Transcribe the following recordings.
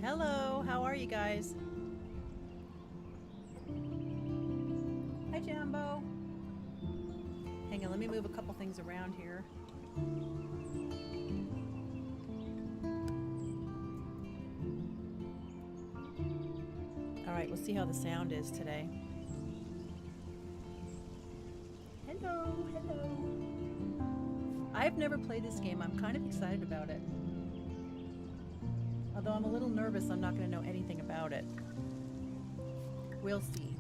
Hello, how are you guys? Hi, Jambo. Hang on, let me move a couple things around here. All right, we'll see how the sound is today. Hello, hello. I've never played this game. I'm kind of excited about it. Although I'm a little nervous, I'm not going to know anything about it. We'll see.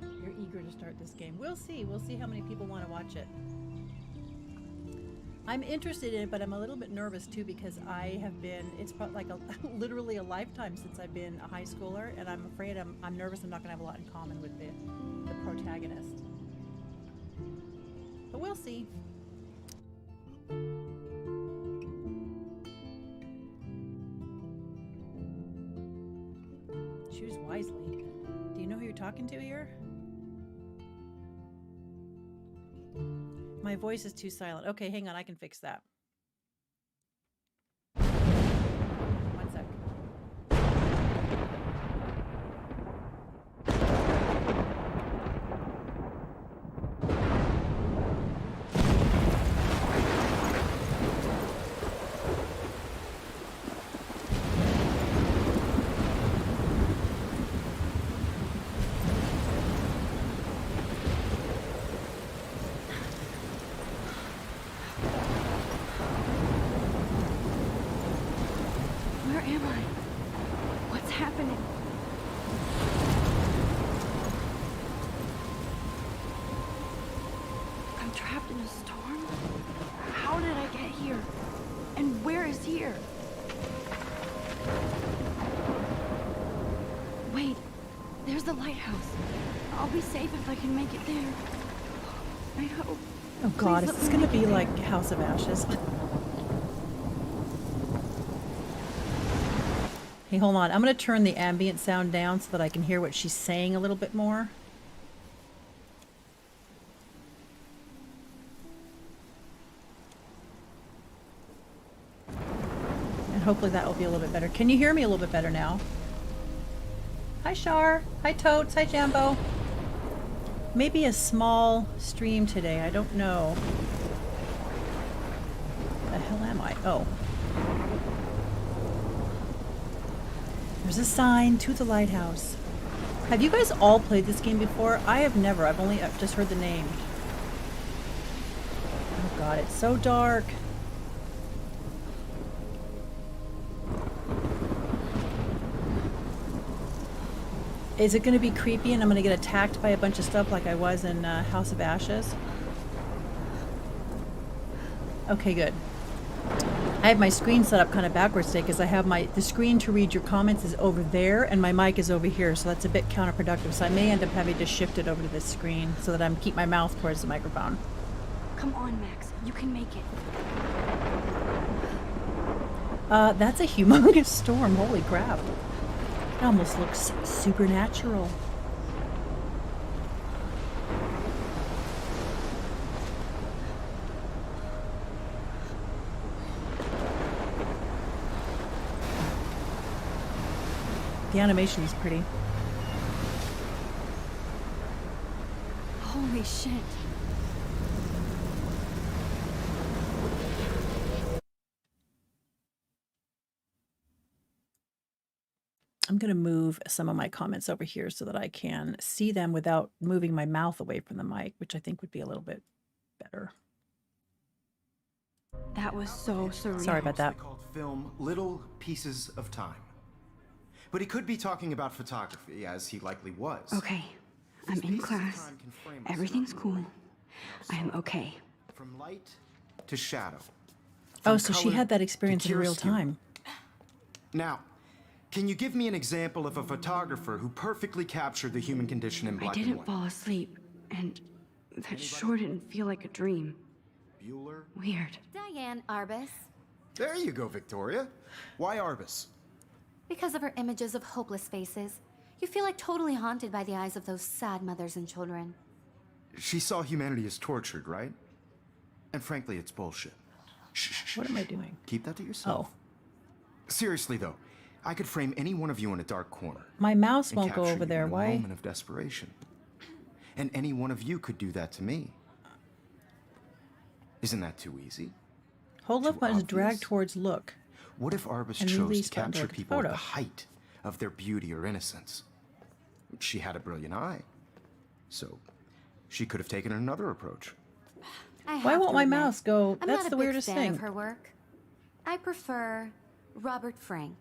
You're eager to start this game. We'll see. We'll see how many people want to watch it. I'm interested in it, but I'm a little bit nervous too because I have been, it's like literally a lifetime since I've been a high schooler, and I'm afraid I'm nervous I'm not going to have a lot in common with the protagonist. But we'll see. Choose wisely. Do you know who you're talking to here? My voice is too silent. Okay, hang on. I can fix that. One sec. Where am I? What's happening? I'm trapped in a storm? How did I get here? And where is here? Wait, there's the lighthouse. I'll be safe if I can make it there. I hope. Oh God, Please is let this me going to make it be there. like House of Ashes? Hey, hold on. I'm going to turn the ambient sound down so that I can hear what she's saying a little bit more. And hopefully that will be a little bit better. Can you hear me a little bit better now? Hi, Shar. Hi, Totes. Hi, Jambo. Maybe a small stream today. I don't know. The hell am I? Oh. There's a sign to the lighthouse. Have you guys all played this game before? I have never. I've just heard the name. Oh God, it's so dark. Is it going to be creepy and I'm going to get attacked by a bunch of stuff like I was in House of Ashes? Okay, good. I have my screen set up kind of backwards today because I have the screen to read your comments is over there and my mic is over here, so that's a bit counterproductive. So I may end up having to shift it over to this screen so that I'm keep my mouth towards the microphone. Come on, Max. You can make it. That's a humongous storm. Holy crap. It almost looks supernatural. The animation is pretty. Holy shit. I'm going to move some of my comments over here so that I can see them without moving my mouth away from the mic, which I think would be a little bit better. That was so surreal. Sorry about that. Called film Little Pieces of Time. But he could be talking about photography, as he likely was. Okay, I'm in class. Everything's cool. I am okay. From light to shadow. Oh, From so she color had that to experience in real chiaroscuro. time. Now, can you give me an example of a photographer who perfectly captured the human condition in I black and didn't white? fall asleep, and that sure didn't feel like a dream. Bueller? Weird. Diane Arbus. There you go, Victoria. Why Arbus? Because of her images of hopeless faces, you feel like totally haunted by the eyes of those sad mothers and children. She saw humanity as tortured, right? And frankly, it's bullshit. Shh. What am I doing? Keep that to yourself. Oh. Seriously, though, I could frame any one of you in a dark corner. My mouse and won't go capture over you there. in a Why? moment of desperation. And any one of you could do that to me. Isn't that too easy? Hold left Too button to drag obvious? towards look. What if Arbus And chose release to button to capture look at the people at photo. the height of their beauty or innocence? She had a brilliant eye. So, she could have taken another approach. I Why have won't to my admit, mouse go? I'm That's not the a big weirdest fan thing. of her work. I prefer Robert Frank.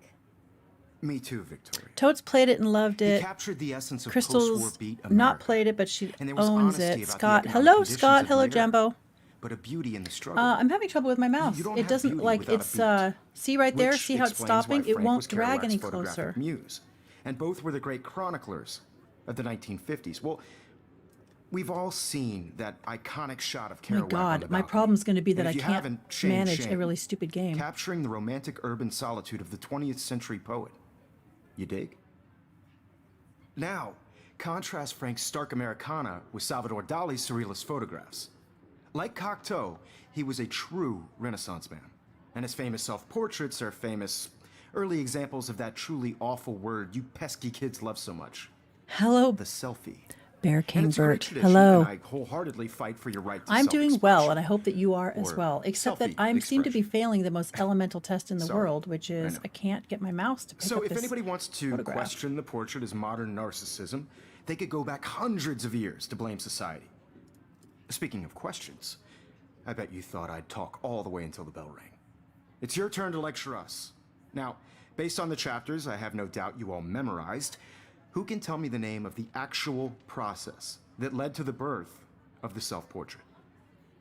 Me too, Victoria. Totes played it and loved He it. captured the essence of post-war Crystal's beat America. not played it, but she And there was owns honesty it. about the Scott, economic hello, conditions Scott. of Hello, later, Jumbo. But a beauty in the struggle. I'm having trouble with my mouse. You don't It have doesn't beauty like without a it's beat, see right there, which see how it's explains why stopping? It Frank won't was drag Kerouac's any photographic closer. muse. And both were the great chroniclers of the 1950s. Well, we've all seen that iconic shot of Oh my Kerouac on God, the my balcony. problem's going to be that And I if you can't haven't, shame, manage a shame. really stupid game. Capturing the romantic urban solitude of the 20th century poet. You dig? Now, contrast Frank's stark Americana with Salvador Dali's surrealist photographs. Like Cocteau, he was a true Renaissance man, and his famous self-portraits are famous early examples of that truly awful word you pesky kids love so much, Hello, the selfie. Bear And King it's a great Bert. tradition, Hello. and I wholeheartedly fight for your right to I'm doing well, self-expression. and I hope that you are as Or well. Except that selfie I seem to be expression. failing the most elemental test in the Sorry, world, which is know. I can't get my mouse to pick So up if this anybody wants to photograph. question the portrait as modern narcissism, they could go back hundreds of years to blame society. Speaking of questions, I bet you thought I'd talk all the way until the bell rang. It's your turn to lecture us. Now, based on the chapters I have no doubt you all memorized, who can tell me the name of the actual process that led to the birth of the self-portrait?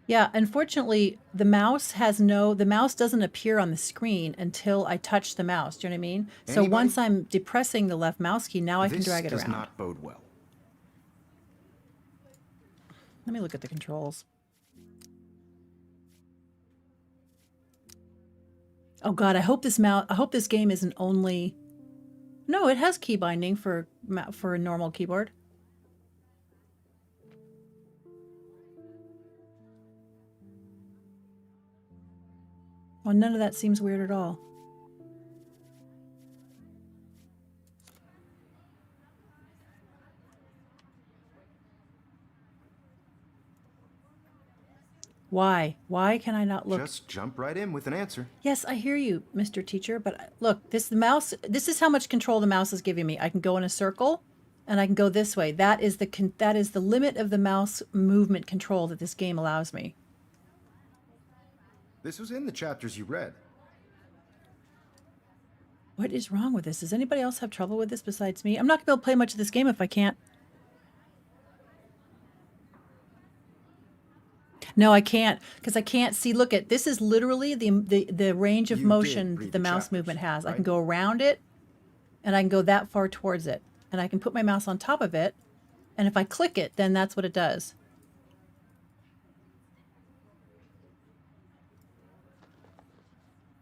Yeah, unfortunately, the mouse doesn't appear on the screen until I touch the mouse. Do you know what I mean? So Anybody? once I'm depressing the left mouse key, now I can This drag it does around. not bode well. Let me look at the controls. Oh God, I hope this game isn't only. No, it has key binding for a normal keyboard. Well, none of that seems weird at all. Why? Why can I not look? Just jump right in with an answer. Yes, I hear you, Mr. Teacher, but look, this is how much control the mouse is giving me. I can go in a circle and I can go this way. That is the limit of the mouse movement control that this game allows me. This was in the chapters you read. What is wrong with this? Does anybody else have trouble with this besides me? I'm not going to be able to play much of this game if I can't. No, I can't, because I can't see. Look at this is literally the range of You did motion read the the mouse chapters, movement has. I can right? go around it, and I can go that far towards it, and I can put my mouse on top of it, and if I click it, then that's what it does.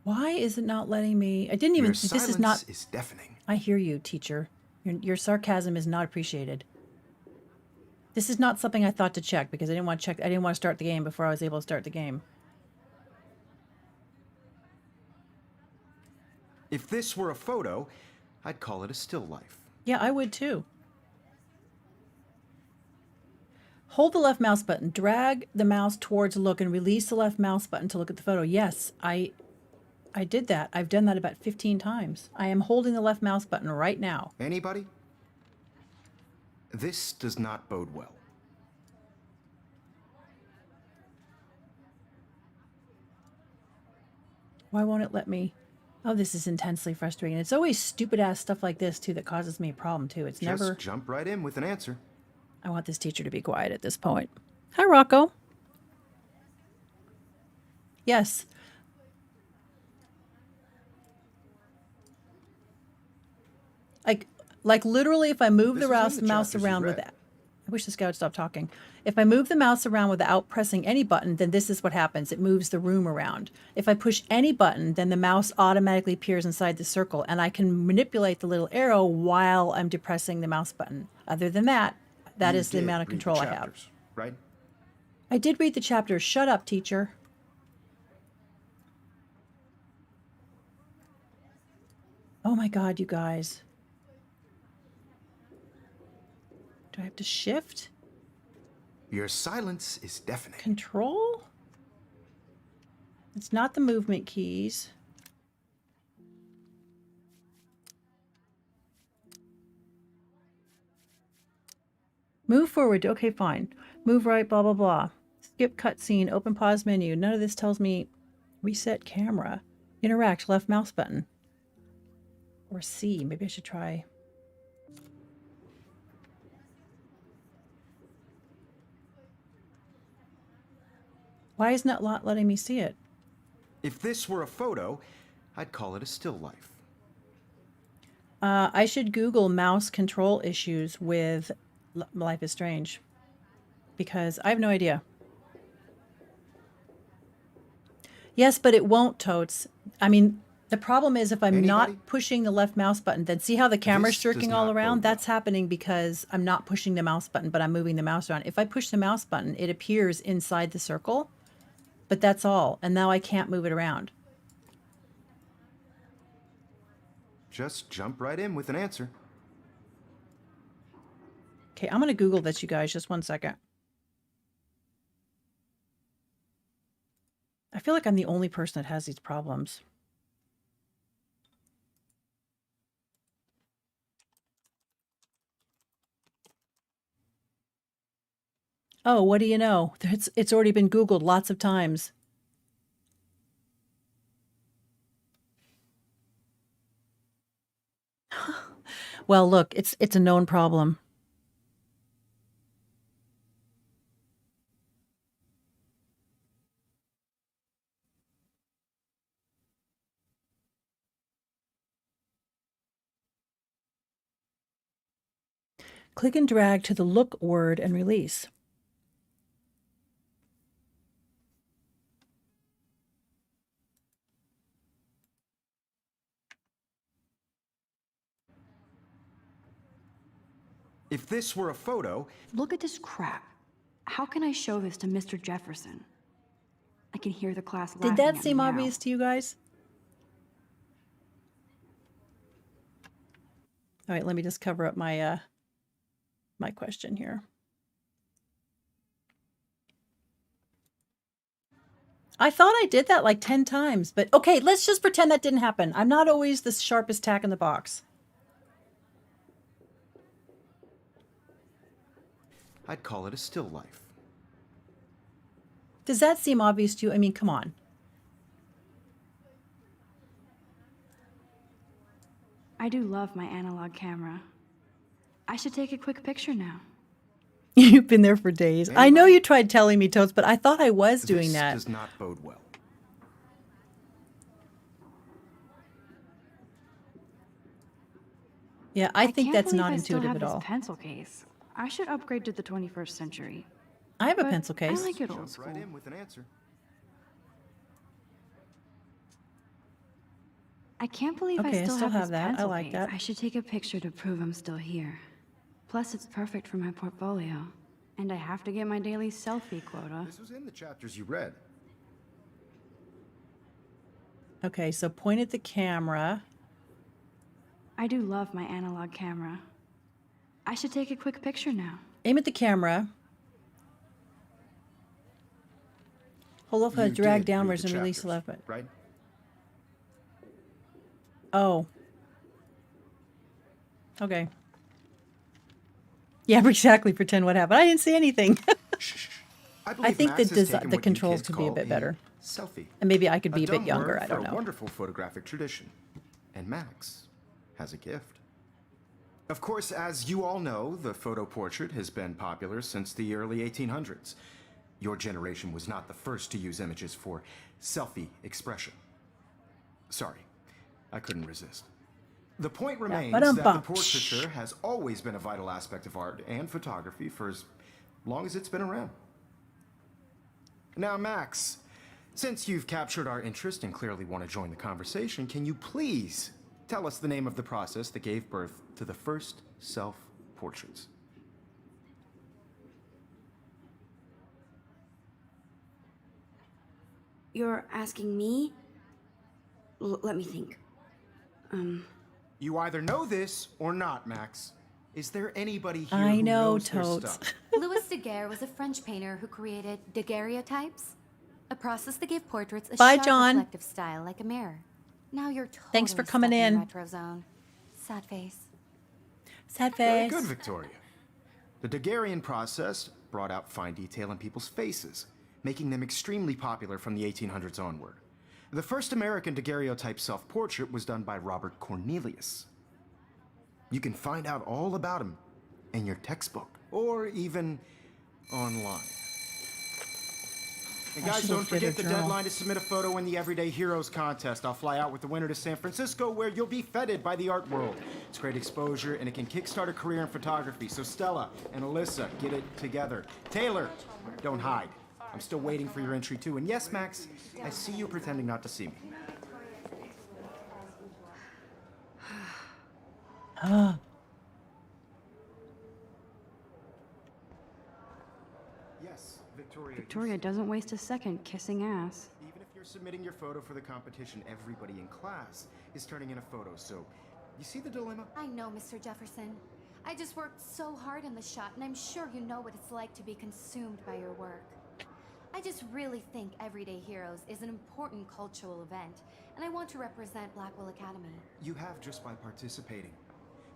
Why is it not letting me? I didn't even. Your This silence is not. is deafening. I hear you, teacher. Your sarcasm is not appreciated. This is not something I thought to check because I didn't want to check. I didn't want to start the game before I was able to start the game. If this were a photo, I'd call it a still life. Yeah, I would too. Hold the left mouse button, drag the mouse towards look, and release the left mouse button to look at the photo. Yes, I did that. I've done that about 15 times. I am holding the left mouse button right now. Anybody? This does not bode well. Why won't it let me? Oh, this is intensely frustrating. It's always stupid ass stuff like this too that causes me a problem too. It's Just never. jump right in with an answer. I want this teacher to be quiet at this point. Hi, Rocco. Yes. Like literally, if I move This the was in the mouse chapters you around with read. that. I wish this guy would stop talking. If I move the mouse around without pressing any button, then this is what happens. It moves the room around. If I push any button, then the mouse automatically appears inside the circle, and I can manipulate the little arrow while I'm depressing the mouse button. Other than that, that You is the did amount of read the control I have. chapters, right? I did read the chapter. Shut up, teacher. Oh my God, you guys. Do I have to shift? Your silence is deafening. Control? It's not the movement keys. Move forward. Okay, fine. Move right, blah, blah, blah. Skip cutscene, open pause menu. None of this tells me reset camera. Interact, left mouse button. Or C. Maybe I should try. Why isn't it not letting me see it? If this were a photo, I'd call it a still life. I should Google mouse control issues with Life is Strange. Because I have no idea. Yes, but it won't, Totes. I mean, the problem is if I'm Anybody? not pushing the left mouse button, then see how the camera's This does jerking all not around? bode That's well. happening because I'm not pushing the mouse button, but I'm moving the mouse around. If I push the mouse button, it appears inside the circle, but that's all. And now I can't move it around. Just jump right in with an answer. Okay, I'm going to Google this, you guys. Just one second. I feel like I'm the only person that has these problems. Oh, what do you know? It's already been Googled lots of times. Well, look, it's a known problem. Click and drag to the look word and release. If this were a photo, Look at this crap. How can I show this to Mr. Jefferson? I can hear the class laughing Did that at seem me now. obvious to you guys? All right, let me just cover up my my question here. I thought I did that like 10 times, but okay, let's just pretend that didn't happen. I'm not always the sharpest tack in the box. I'd call it a still life. Does that seem obvious to you? I mean, come on. I do love my analog camera. I should take a quick picture now. You've been there for days. I know you tried telling me, Totes, but I thought I was doing This that. does not bode well. Yeah, I think can't that's believe not I still intuitive have at this all. pencil case. I should upgrade to the 21st century. I have a But pencil case. I like it old Jump school. right in with an answer. I can't believe Okay, I I still, still have this that. I pencil like case. that. I should take a picture to prove I'm still here. Plus, it's perfect for my portfolio. And I have to get my daily selfie quota. This was in the chapters you read. Okay, so point at the camera. I do love my analog camera. I should take a quick picture now. Aim at the camera. Hold up, You drag did read downwards the and release the chapters, left button. right? Oh. Okay. Yeah, exactly. Pretend what happened. I didn't see anything. Shh. I believe think Max the has desi- taken the what you controls kids could be a call bit better. Selfie. And maybe I could be a bit dumb younger. word I don't for a know. wonderful photographic tradition. And Max has a gift. Of course, as you all know, the photo portrait has been popular since the early 1800s. Your generation was not the first to use images for selfie expression. Sorry, I couldn't resist. The point remains that the ba-dum-bum. portraiture has always been a vital aspect of art and photography for as long as it's been around. Now, Max, since you've captured our interest and clearly want to join the conversation, can you please tell us the name of the process that gave birth to the first self-portraits? You're asking me? Let me think. You either know this or not, Max. Is there anybody here I who know, knows their totes. stuff? Louis Daguerre was a French painter who created daguerreotypes, a process that gave portraits a Bye, sharp John. reflective style like a mirror. Now you're totally Thanks for coming stuck in in. retro zone. Sad face. Sad Very face. good, Victoria. The Daguerrean process brought out fine detail in people's faces, making them extremely popular from the 1800s onward. The first American daguerreotype self-portrait was done by Robert Cornelius. You can find out all about him in your textbook, or even online. And I guys, should don't have did a forget the journal. deadline to submit a photo in the Everyday Heroes contest. I'll fly out with the winner to San Francisco, where you'll be feted by the art world. It's great exposure, and it can kickstart a career in photography. So Stella and Alyssa, get it together. Taylor, don't hide. I'm still waiting for your entry too. And yes, Max, I see you pretending not to see me. Yes, Victoria. Victoria doesn't waste a second kissing ass. Even if you're submitting your photo for the competition, everybody in class is turning in a photo. So, you see the dilemma? I know, Mr. Jefferson. I just worked so hard on the shot, and I'm sure you know what it's like to be consumed by your work. I just really think Everyday Heroes is an important cultural event, and I want to represent Blackwell Academy. You have just by participating,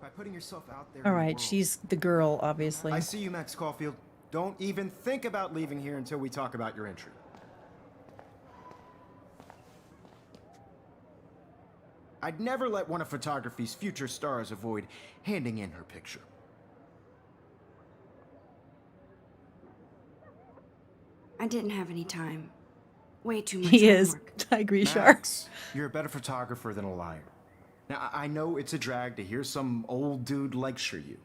by putting yourself out there. All in the right, world. she's the girl, obviously. I see you, Max Caulfield. Don't even think about leaving here until we talk about your entry. I'd never let one of photography's future stars avoid handing in her picture. I didn't have any time. Way too much He is. homework. I agree, Shar. Max, you're a better photographer than a liar. Now, I know it's a drag to hear some old dude lecture you,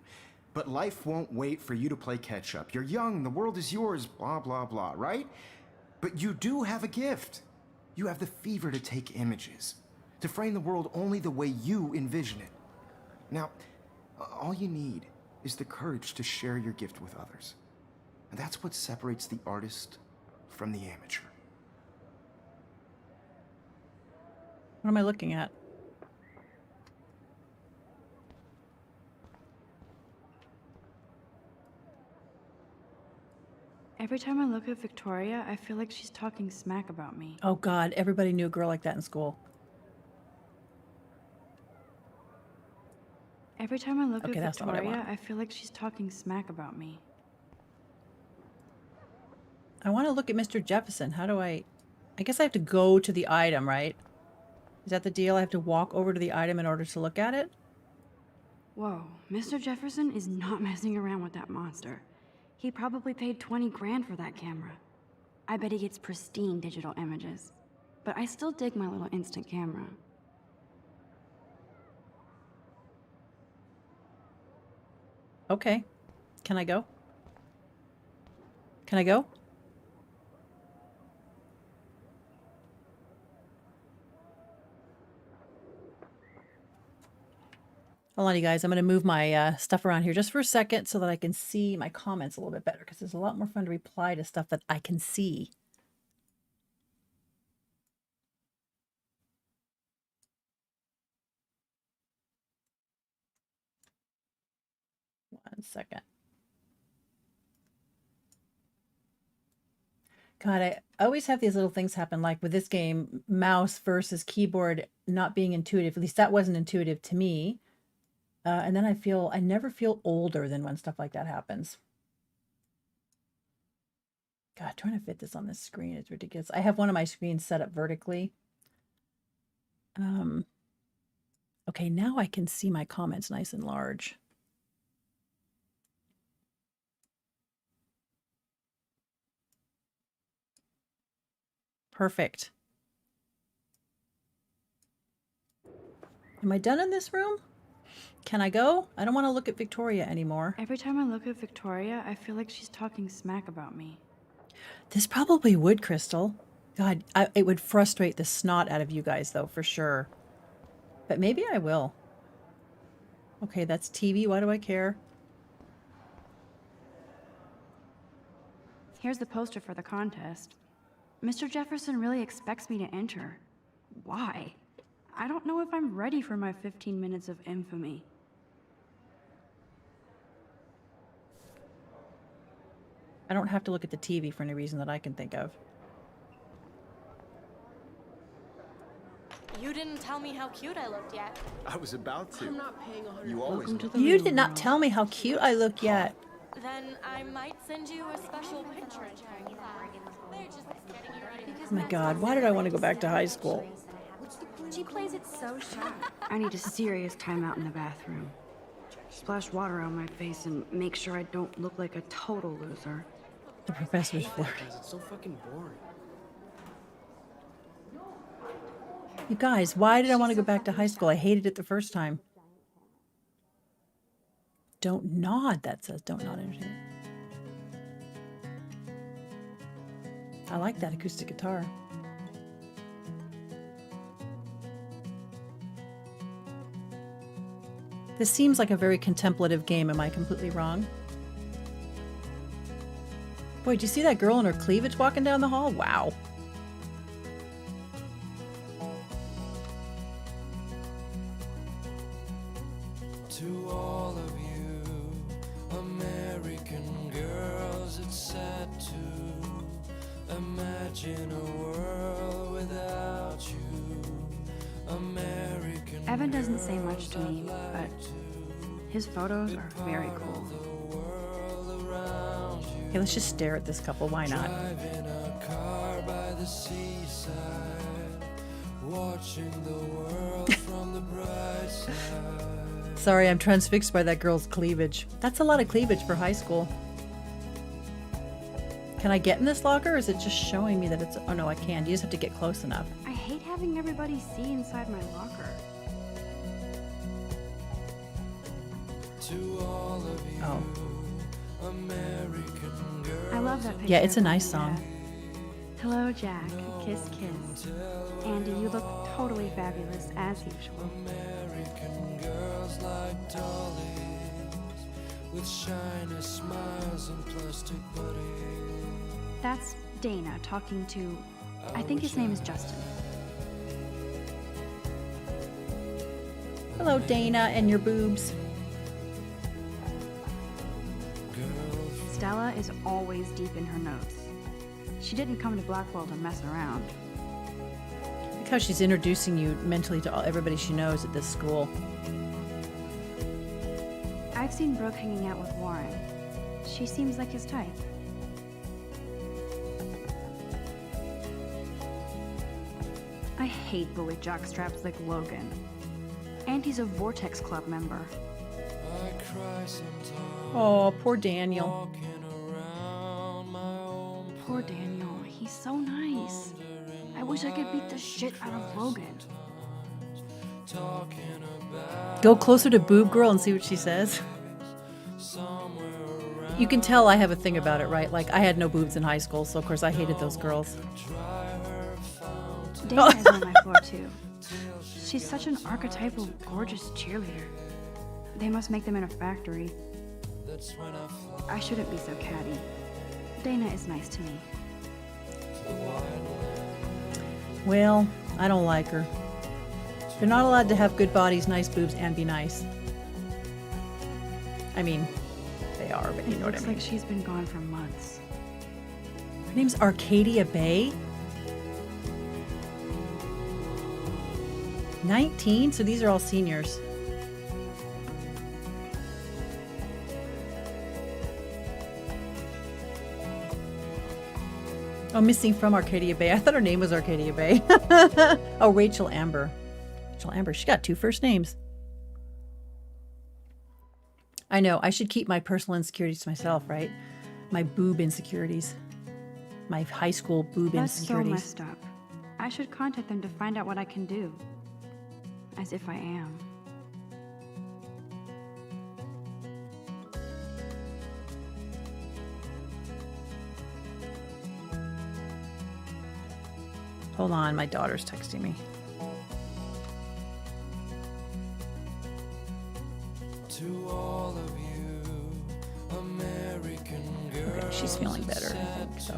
but life won't wait for you to play catch up. You're young, the world is yours, blah, blah, blah, right? But you do have a gift. You have the fever to take images, to frame the world only the way you envision it. Now, all you need is the courage to share your gift with others. And that's what separates the artist from the amateur. What am I looking at? Every time I look at Victoria, I feel like she's talking smack about me. Oh God, everybody knew a girl like that in school. Every time I look Okay, at that's not what I Victoria, want. I feel like she's talking smack about me. I want to look at Mr. Jefferson. How do I guess I have to go to the item, right? Is that the deal? I have to walk over to the item in order to look at it? Whoa, Mr. Jefferson is not messing around with that monster. He probably paid 20 grand for that camera. I bet he gets pristine digital images. But I still dig my little instant camera. Okay. Can I go? Can I go? Hold on, you guys. I'm going to move my stuff around here just for a second so that I can see my comments a little bit better, because it's a lot more fun to reply to stuff that I can see. One second. God, I always have these little things happen, like with this game, mouse versus keyboard not being intuitive. At least that wasn't intuitive to me. And then I never feel older than when stuff like that happens. God, trying to fit this on this screen is ridiculous. I have one of my screens set up vertically. Okay, now I can see my comments nice and large. Perfect. Am I done in this room? Can I go? I don't want to look at Victoria anymore. Every time I look at Victoria, I feel like she's talking smack about me. This probably would, Crystal. God, it would frustrate the snot out of you guys, though, for sure. But maybe I will. Okay, that's TV. Why do I care? Here's the poster for the contest. Mr. Jefferson really expects me to enter. Why? I don't know if I'm ready for my 15 minutes of infamy. I don't have to look at the TV for any reason that I can think of. You didn't tell me how cute I looked yet. I was about to. I'm not paying 100. You always Welcome to will. the You real did not world. tell me how cute I look yet. Then I might send you a special picture in time. They're just getting you ready. Oh my god, why did I want to go back to high school? She plays it so sharp. I need a serious timeout in the bathroom. Splash water on my face and make sure I don't look like a total loser. The professor's flirting. It's so fucking boring. You guys, why did I want to go back to high school? I hated it the first time. Don't nod, that says. Don't nod entertainment. I like that acoustic guitar. This seems like a very contemplative game. Am I completely wrong? Boy, did you see that girl in her cleavage walking down the hall? Wow. To all of you, American girls, it's sad to imagine a world without you. American Evan doesn't say much to me, but his photos are very cool. Okay, let's just stare at this couple. Why not? Driving a car by the seaside, watching the world from the bright side. Sorry, I'm transfixed by that girl's cleavage. That's a lot of cleavage for high school. Can I get in this locker, or is it just showing me that it's... Oh, no, I can. You just have to get close enough. I hate having everybody see inside my locker. To all of you, Oh. American girls. I love that picture. Yeah, it's a of nice my dad. song. Hello, Jack. Kiss, kiss. Andy, you look totally fabulous, as usual. American girls like dollies with shiny smiles and plastic bodies. That's Dana talking to... I think his name is Justin. Hello, Dana, and your boobs. Stella is always deep in her notes. She didn't come to Blackwell to mess around. Look how she's introducing you mentally to everybody she knows at this school. I've seen Brooke hanging out with Warren. She seems like his type. I hate bully jockstraps like Logan. And he's a Vortex Club member. I cry sometimes Oh, poor Daniel. walking around my own Poor Daniel, he's so nice. I wish I could beat the shit out of Logan. talking about Go closer to Boob Girl and see what she says. somewhere around. You can tell I have a thing about it, right? Like, I had no boobs in high school, so of course I hated those girls. Dana is on my floor too. She's such an archetypal, gorgeous cheerleader. They must make them in a factory. That's when I fly I shouldn't be so catty. Dana is nice to me. Well, I don't like her. They're not allowed to have good bodies, nice boobs, and be nice. I mean, they are, but you It know what I looks mean. like she's been gone for months. Her name's Arcadia Bay. 19? So these are all seniors. Oh, missing from Arcadia Bay. I thought her name was Arcadia Bay. Oh, Rachel Amber. Rachel Amber. She got two first names. I know. I should keep my personal insecurities to myself, right? My boob insecurities. My high school boob That's so insecurities. messed up. I should contact them to find out what I can do. As if I am. Hold on, my daughter's texting me. to all of you, American girls. Okay, she's feeling better, I think, so.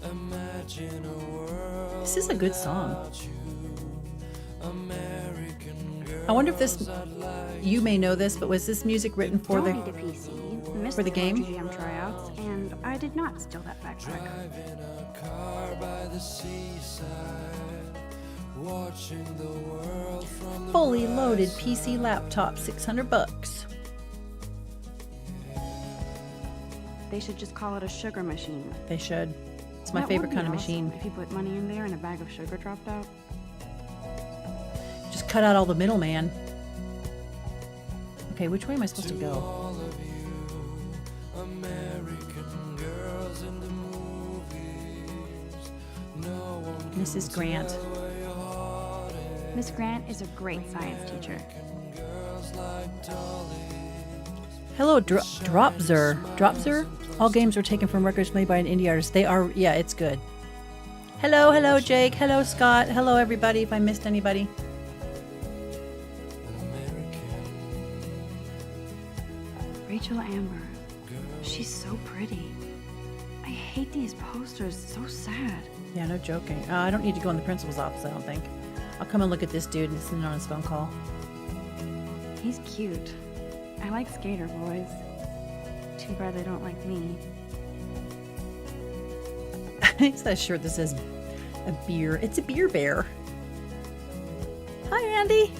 Imagine a world This is a good song. without you. American girl, I wonder if this, you may know this, but was this music written for Don't the, need a PC. Missed for the game? GM tryouts, and I did not steal that backpack. driving a car by the seaside, watching the world from the fully loaded PC laptop, $600? They should just call it a sugar machine. They should. It's my That favorite would be kind of awesome machine. If you put money in there and a bag of sugar dropped out. Just cut out all the middleman. Okay, which way am I supposed to go? all of you American girls in the movies. No one Mrs. Grant. Miss Grant is a great science teacher. Hello, Dropzer. Dropzer? All games were taken from records made by an indie artist. They are, yeah, it's good. Hello, Jake. Hello, Scott. Hello, everybody, if I missed anybody. Rachel Amber. She's so pretty. I hate these posters. So sad. Yeah, no joking. I don't need to go in the principal's office, I don't think. I'll come and look at this dude listening on his phone call. He's cute. I like skater boys. Too bad they don't like me. He's got a shirt that says a beer. It's a beer bear. Hi, Andy.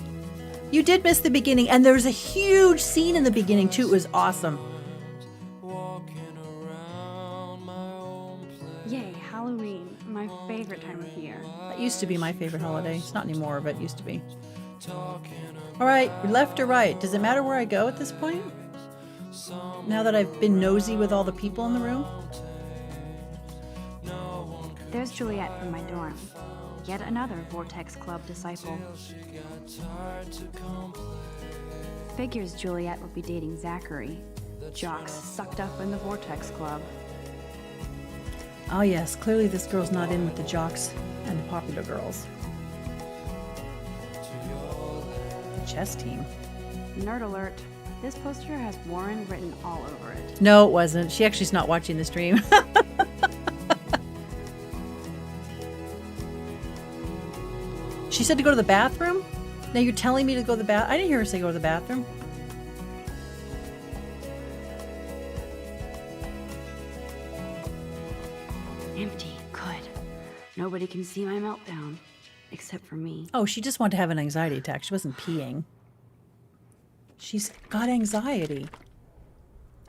You did miss the beginning, and there's a huge scene in the beginning, too. It was awesome. walking around my own place. Yay, Halloween. My favorite time of year. That used to be my favorite holiday. It's not anymore, but it used to be. All right, left or right? Does it matter where I go at this point? Now that I've been nosy with all the people in the room? There's Juliet from my dorm. Yet another Vortex Club disciple. Figures Juliet would be dating Zachary. Jocks sucked up in the Vortex Club. Oh yes, clearly this girl's not in with the jocks and the popular girls. The chess team. Nerd alert. This poster has Warren written all over it. No, it wasn't. She actually's not watching the stream. She said to go to the bathroom? Now you're telling me to go to the bath? I didn't hear her say go to the bathroom. Empty. Good. Nobody can see my meltdown. Except for me. Oh, she just wanted to have an anxiety attack. She wasn't peeing. She's got anxiety.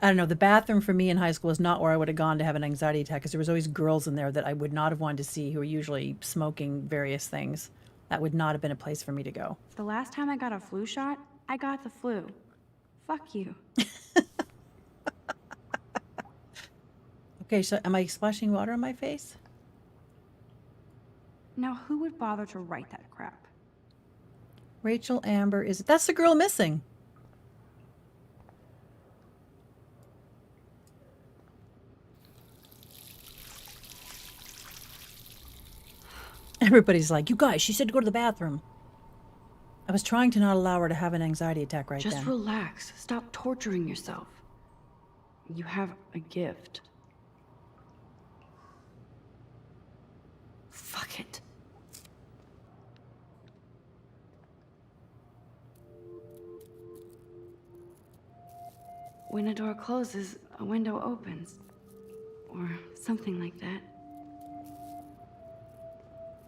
I don't know. The bathroom for me in high school is not where I would have gone to have an anxiety attack because there was always girls in there that I would not have wanted to see who were usually smoking various things. That would not have been a place for me to go. The last time I got a flu shot, I got the flu. Fuck you. Okay, so am I splashing water on my face? Now, who would bother to write that crap? Rachel Amber is... That's the girl missing. Everybody's like, you guys, she said to go to the bathroom. I was trying to not allow her to have an anxiety attack right Just then. relax. Stop torturing yourself. You have a gift. Fuck it. When a door closes, a window opens. Or something like that.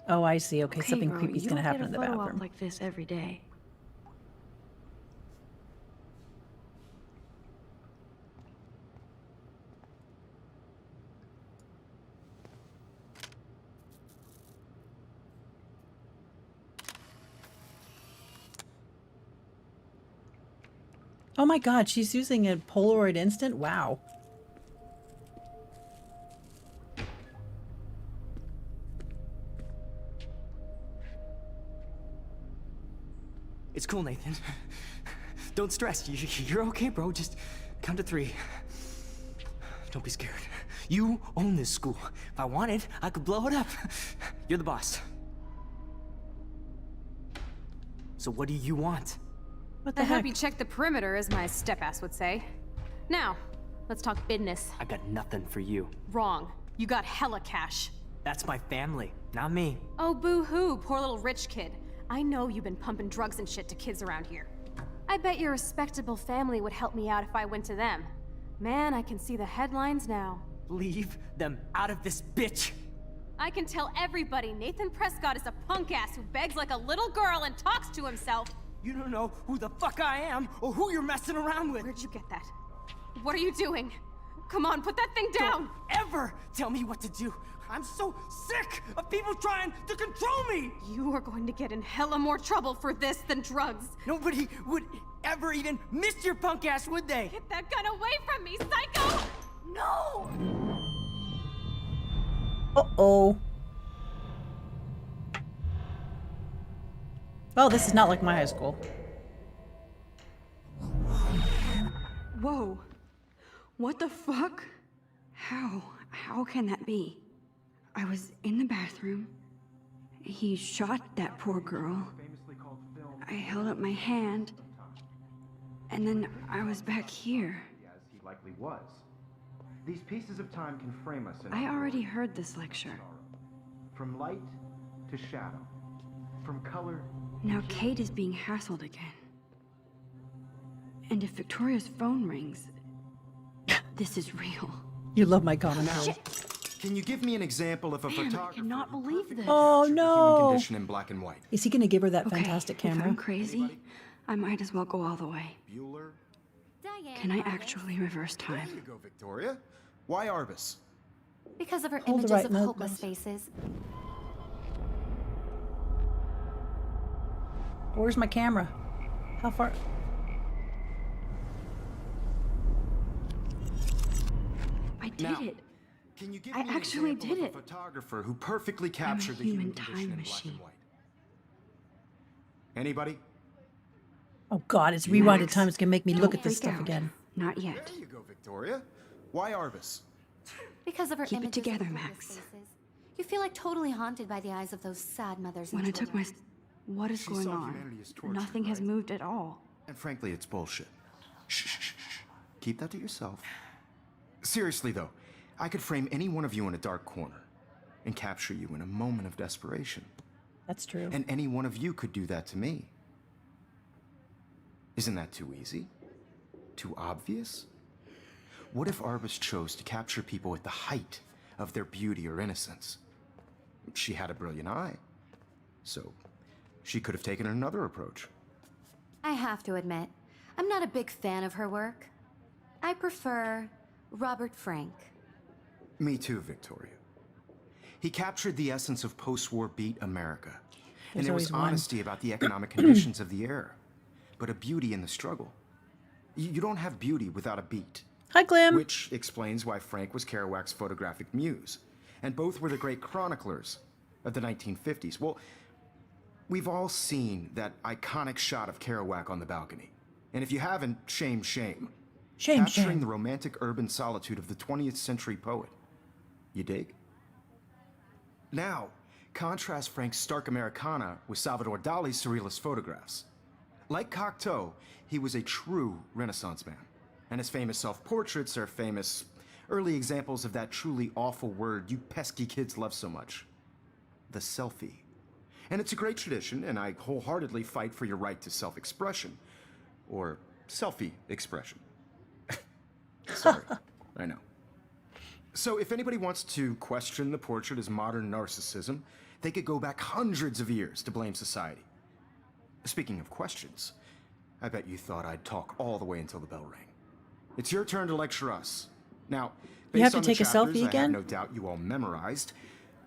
Oh, I see. Okay, something bro, creepy's you gonna don't happen in get the a photo bathroom. Up like this every day. Oh my god, she's using a Polaroid Instant? Wow. It's cool, Nathan. Don't stress. You're okay, bro. Just count to 3. Don't be scared. You own this school. If I wanted, I could blow it up. You're the boss. So what do you want? What the I heck? hope you checked the perimeter, as my step-ass would say. Now, let's talk business. I got nothing for you. Wrong. You got hella cash. That's my family, not me. Oh, boo-hoo, poor little rich kid. I know you've been pumping drugs and shit to kids around here. I bet your respectable family would help me out if I went to them. Man, I can see the headlines now. Leave them out of this bitch! I can tell everybody Nathan Prescott is a punk ass who begs like a little girl and talks to himself. You don't know who the fuck I am or who you're messing around with. Where'd you get that? What are you doing? Come on, put that thing down! Don't ever tell me what to do. I'm so sick of people trying to control me! You are going to get in hella more trouble for this than drugs. Nobody would ever even miss your punk ass, would they? Get that gun away from me, psycho! No! Uh-oh. Oh, this is not like my high school. Whoa. What the fuck? How can that be? I was in the bathroom. He shot that poor girl. I held up my hand. And then I was back here. As he likely was. These pieces of time can frame us in I already heard this lecture. from light to shadow, from color. Now Kate is being hassled again. And if Victoria's phone rings, this is real. You love my commentary. Can you give me an example of a Man, I photographer cannot who believe perfectly this. Oh, captured the no. human condition in black and white? Is he gonna give her that Okay, fantastic if camera? I'm crazy, I might as well go all the way. Bueller. Diane Can I Arbus. actually reverse There time? you go, Victoria. Why Arbus? Because of her Hold the images right of note, hopeless guys. faces. Where's my camera? How far? I did Now, it. Can you give I me an actually example did of it. a photographer who perfectly captured the human human condition time in black machine. and white? Anybody? Oh God, it's rewinded Max, time. It's gonna make me look at this freak stuff out. again. Not yet. There you go, Victoria. Why Arbus? Because of her Keep it images together, of hopeless Max. faces. You feel like totally haunted by the eyes of those sad mothers and When I took children. what is She going saw on? humanity as torture, Nothing has right? moved at all. And frankly, it's bullshit. Shh, shh, shh, shh. Keep that to yourself. Seriously, though, I could frame any one of you in a dark corner and capture you in a moment of desperation. That's true. And any one of you could do that to me. Isn't that too easy? Too obvious? What if Arbus chose to capture people at the height of their beauty or innocence? She had a brilliant eye, so she could have taken another approach. I have to admit, I'm not a big fan of her work. I prefer Robert Frank. Me too, Victoria. He captured the essence of post-war beat America. And There's there was always one. honesty about the economic conditions of the era, but a beauty in the struggle. You don't have beauty without a beat. Hi, Glim. Which explains why Frank was Kerouac's photographic muse. And both were the great chroniclers of the 1950s. Well, we've all seen that iconic shot of Kerouac on the balcony. And if you haven't, shame, shame. Shame, Capturing shame. the romantic urban solitude of the 20th century poet. You dig? Now, contrast Frank's stark Americana with Salvador Dali's surrealist photographs. Like Cocteau, he was a true Renaissance man. And his famous self-portraits are famous early examples of that truly awful word you pesky kids love so much. The selfie. And it's a great tradition, and I wholeheartedly fight for your right to self-expression. Or selfie expression. Sorry, I know. So if anybody wants to question the portrait as modern narcissism, they could go back hundreds of years to blame society. Speaking of questions, I bet you thought I'd talk all the way until the bell rang. It's your turn to lecture us. Now, based You have to on the take a chapters selfie I again? have no doubt you all memorized.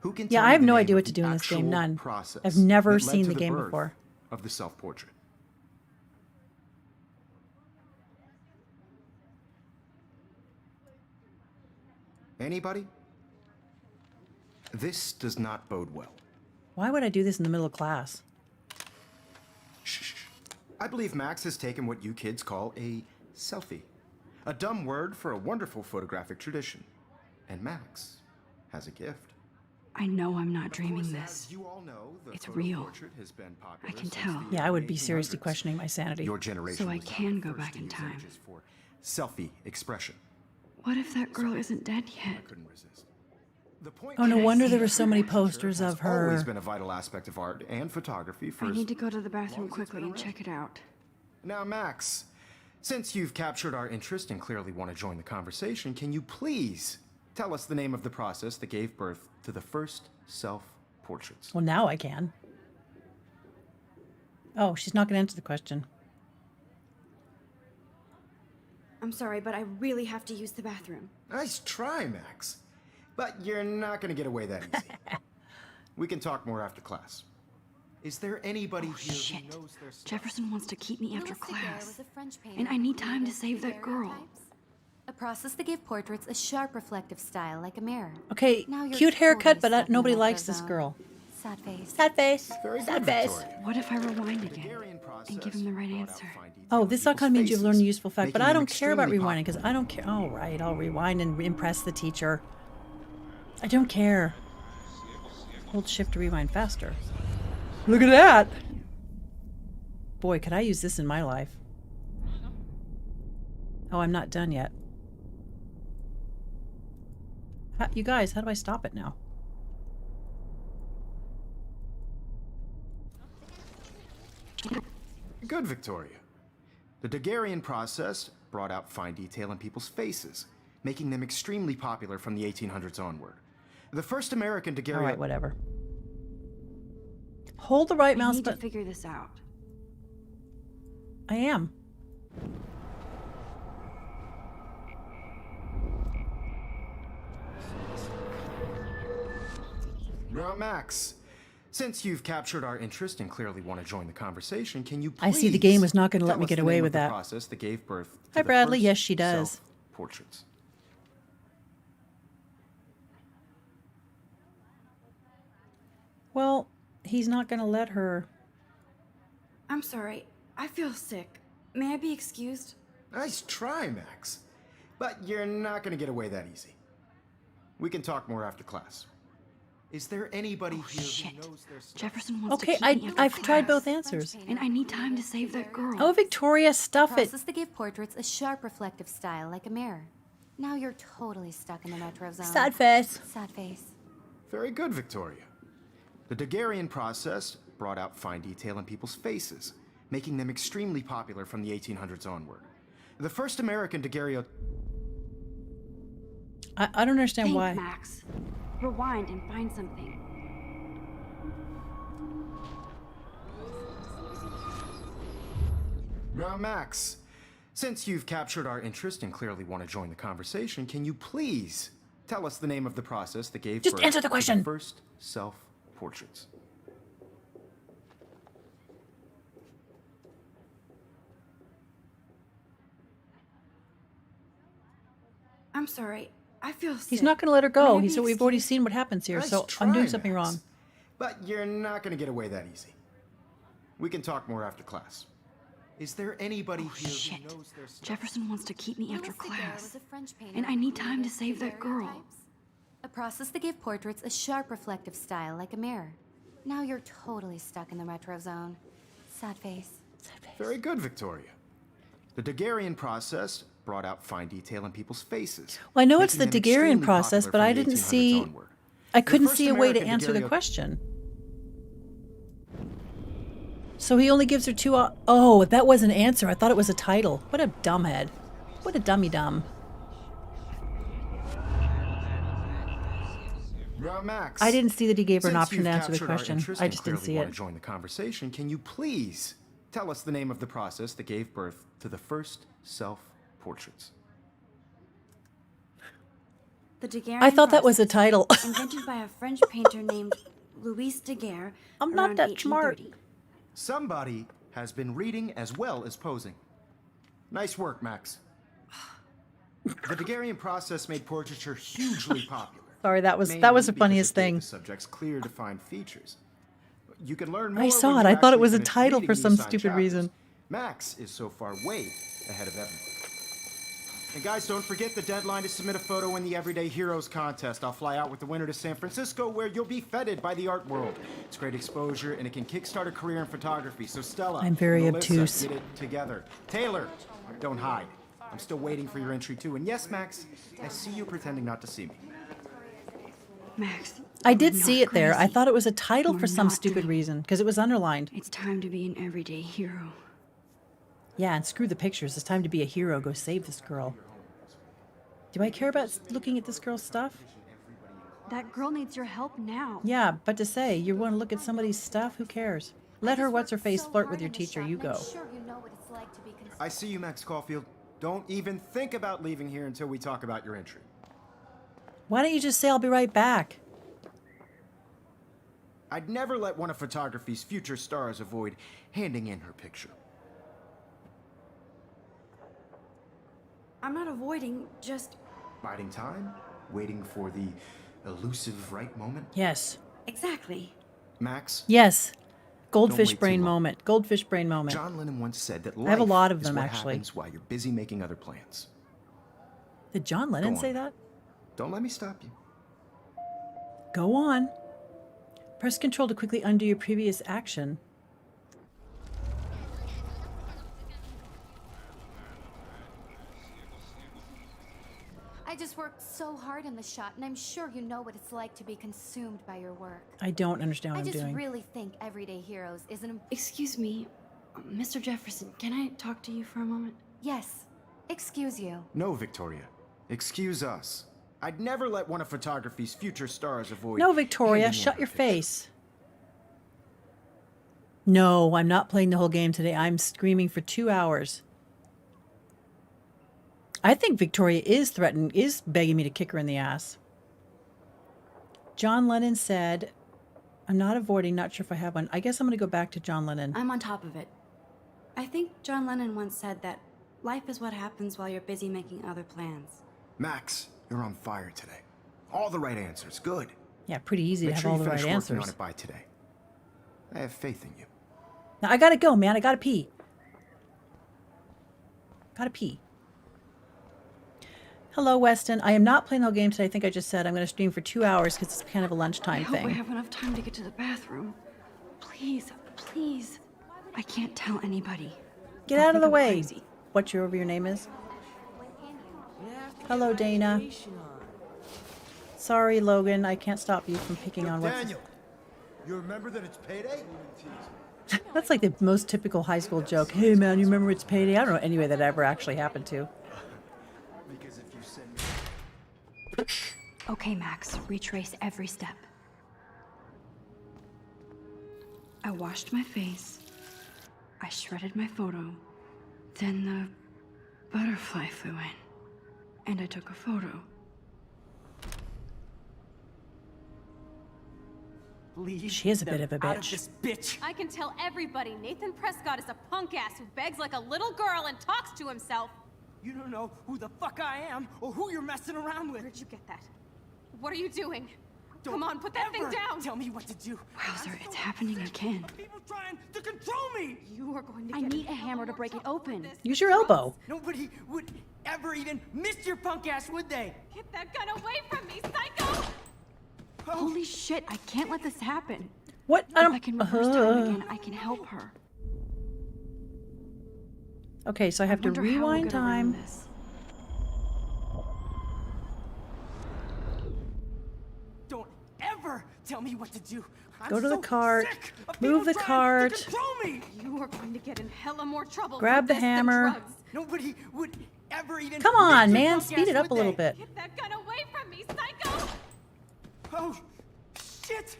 Who can Yeah, tell I me have the no name idea of what to the do in this game, actual none. process I've never that led seen to the game birth before. of the self-portrait? Anybody? This does not bode well. Why would I do this in the middle of class? Shh. I believe Max has taken what you kids call a selfie. A dumb word for a wonderful photographic tradition. And Max has a gift. I know I'm not Of dreaming course, this. as you all know, the It's photo real. portrait has been popular I can since tell. the Yeah, I would early be seriously 1800s. questioning my sanity. Your generation So I was the can go first back to in use time. images for selfie expression. What if that girl isn't dead I yet? couldn't resist. The point Oh, no is, wonder there were so many literature posters has of her. always been a vital aspect of art and photography for I as need to go to the bathroom long as it's quickly been and check it out. Now, Max, since you've captured our interest and clearly want to join the conversation, can you please tell us the name of the process that gave birth to the first self-portraits? Well, now I can. Oh, she's not going to answer the question. I'm sorry, but I really have to use the bathroom. Nice try, Max. But you're not going to get away that easy. We can talk more after class. Is there anybody here Shit. who knows their stuff? Jefferson wants to keep me after Louis Daguerre class. was a French painter And I need who time to created save that girl. daguerreotypes, a process that gave portraits a sharp reflective style like a mirror. Okay, Now you're cute haircut, totally but stuck in the nobody retro likes this zone. girl. Sad face. Sad face. Very Sad good, face. Victoria. What if I rewind The again? Daguerrean process and give him the right brought out answer? fine detail Oh, in this all people's kind of means you've learned a faces, useful fact, but making I them don't care about extremely rewinding because I don't care. All right, I'll rewind and impress the teacher. I don't care. Hold shift to rewind faster. Look at that. Boy, could I use this in my life. Oh, I'm not done yet. You guys, how do I stop it now? Good, Victoria. The Daguerrean process brought out fine detail in people's faces, making them extremely popular from the 1800s onward. The first American All Daguerrean... right, whatever. Hold the right I mouse need to button. figure this out. I am. Now, Max, since you've captured our interest and clearly want to join the conversation, can you please I see the game was not going to let tell me us get the away name with of the that. process that gave birth to Hi, the Bradley. first Yes, she does. self-portraits? Well, he's not going to let her. I'm sorry. I feel sick. May I be excused? Nice try, Max. But you're not going to get away that easy. We can talk more after class. Is there anybody here Shit. who knows their stuff? Jefferson wants Okay, to keep me after I've tried class. both answers. And I need time to save that girl. Oh, Victoria, stuff it. Process that gave portraits a sharp reflective style like a mirror. Now you're totally stuck in the retro zone. Sad face. Sad face. Very good, Victoria. The Daguerrean process brought out fine detail in people's faces, making them extremely popular from the 1800s onward. The first American daguerreotype... I don't understand Think, why. Max. Rewind and find something. Now, Max, since you've captured our interest and clearly want to join the conversation, can you please tell us the name of the process that gave Just birth answer the to question. first self-portraits? I'm sorry. I feel sick. He's not going to let her May go. I be He said we've already excused? seen what happens here, Nice so try, I'm doing something Max. wrong. But you're not going to get away that easy. We can talk more after class. Is there anybody here Shit. who knows their stuff? Jefferson wants to keep me after Louis Daguerre class. was a French painter And I who need time to created save that girl. daguerreotypes, a process that gave portraits a sharp reflective style like a mirror. Now you're totally stuck in the retro zone. Sad face. Very good, Victoria. The Daguerrean process brought out fine detail in people's faces. Well, I know it's the making them Daguerrean extremely process, popular but from I the didn't 1800s see. onward. I The couldn't first see a way to American answer the daguerreotype- question. So he only gives her two. Oh, that was an answer. I thought it was a title. What a dumbhead. What a dummy dumb. Now, Max, I didn't see that he gave her an since option to you've answer the captured our question. interest I and just didn't clearly see want it. to join the conversation, can you please tell us the name of the process that gave birth to the first self-portraits? The Daguerrean I thought that was a process, title. invented by a French painter named Louis Daguerre. I'm not around that smart. 1830. Somebody has been reading as well as posing. Nice work, Max. The Daguerrean process made portraiture hugely popular. Sorry, that was mainly the because funniest it gave thing. The subject's clear, defined features. You can learn more. I saw when it. you I thought it actually was a finish title reading for the some assigned stupid chapters. reason. Max is so far way ahead of everyone. And guys, don't forget the deadline to submit a photo in the Everyday Heroes contest. I'll fly out with the winner to San Francisco, where you'll be feted by the art world. It's great exposure, and it can kickstart a career in photography. So Stella, I'm very Melissa, obtuse. get it together. Taylor, don't hide. I'm still waiting for your entry too. And yes, Max, I see you pretending not to see me. Max. I did you're see not it there. I crazy. thought it was a title You're for some not stupid doing- reason because it was underlined. It's time to be an everyday hero. Yeah, and screw the pictures. It's time to be a hero. Go save this girl. Do I care about looking at this girl's stuff? That girl needs your help now. Yeah, but to say you want to look at somebody's stuff, who cares? Let I her, just what's her worked face, so flirt hard with your in the teacher. shop, You and go. I'm sure you know what it's like to be consumed. I see you, Max Caulfield. Don't even think about leaving here until we talk about your entry. Why don't you just say I'll be right back? I'd never let one of photography's future stars avoid handing in her picture. I'm not avoiding, just... Biding time, waiting for the elusive right moment. Yes. Exactly. Max, Yes. Don't Goldfish wait too brain long. moment. Goldfish brain moment. John Lennon once said that life have a lot of is them, what actually. happens while you're busy making other plans. Did John Lennon Go say on. that? Don't let me stop you. Go on. Press Control to quickly undo your previous action. I just worked so hard in the shot, and I'm sure you know what it's like to be consumed by your work. I don't understand I what I'm just doing. really think Everyday Heroes is an... Excuse me, Mr. Jefferson, can I talk to you for a moment? Yes. Excuse you. No, Victoria. Excuse us. I'd never let one of photography's future stars avoid... No, Victoria, handing in shut her your picture. face. No, I'm not playing the whole game today. I'm screaming for 2 hours. I think Victoria is begging me to kick her in the ass. John Lennon said, I'm not avoiding, not sure if I have one. I guess I'm going to go back to John Lennon. I'm on top of it. I think John Lennon once said that life is what happens while you're busy making other plans. Max, you're on fire today. All the right answers. Good. Yeah, pretty easy to Make have sure all you the right finish working on answers. it by today. I have faith in you. Now, I got to go, man. I got to pee. Got to pee. Hello, Weston. I am not playing the whole game today. I think I just said I'm going to stream for 2 hours because it's kind of a I lunchtime hope I thing. have enough time to get to the bathroom. Please, please. I can't tell anybody. Get They'll out of think the I'm way. crazy. What your name is? Hello, Dana. Sorry, Logan. I can't stop you from picking on what's... Daniel, you remember that it's payday? That's like the most typical high school joke. Hey, man, you remember it's payday? I don't know any way that ever actually happened to. Because if you send me... Okay, Max, retrace every step. I washed my face. I shredded my photo. Then the butterfly flew in. And I took a photo. Leave She is a them bit of a out bitch. this bitch. I can tell everybody Nathan Prescott is a punk ass who begs like a little girl and talks to himself. You don't know who the fuck I am or who you're messing around with. Where'd you get that? What are you doing? Don't Come on, put that thing ever down! Tell me what to do. Wowzer, it's happening again. People trying to control me. You are going to I get need in a hell hammer to more break it trouble for open. this Use than your drugs. elbow. Nobody would ever even miss your punk ass, would they? Get that gun away from me, psycho! Holy shit, I can't let this happen. What? If I can reverse time again, I can help her. Okay, so I have to Wonder how we'll rewind get around time. this. Don't ever tell me what to do. I'm Go to the so cart. sick of Move people the trying cart. to control me. You are going to get in hella more trouble Grab for the this than hammer. drugs. Nobody would ever even Come miss on, your man. punk Speed ass, it up a would little they? bit. Get that gun away from me, psycho! Oh, shit!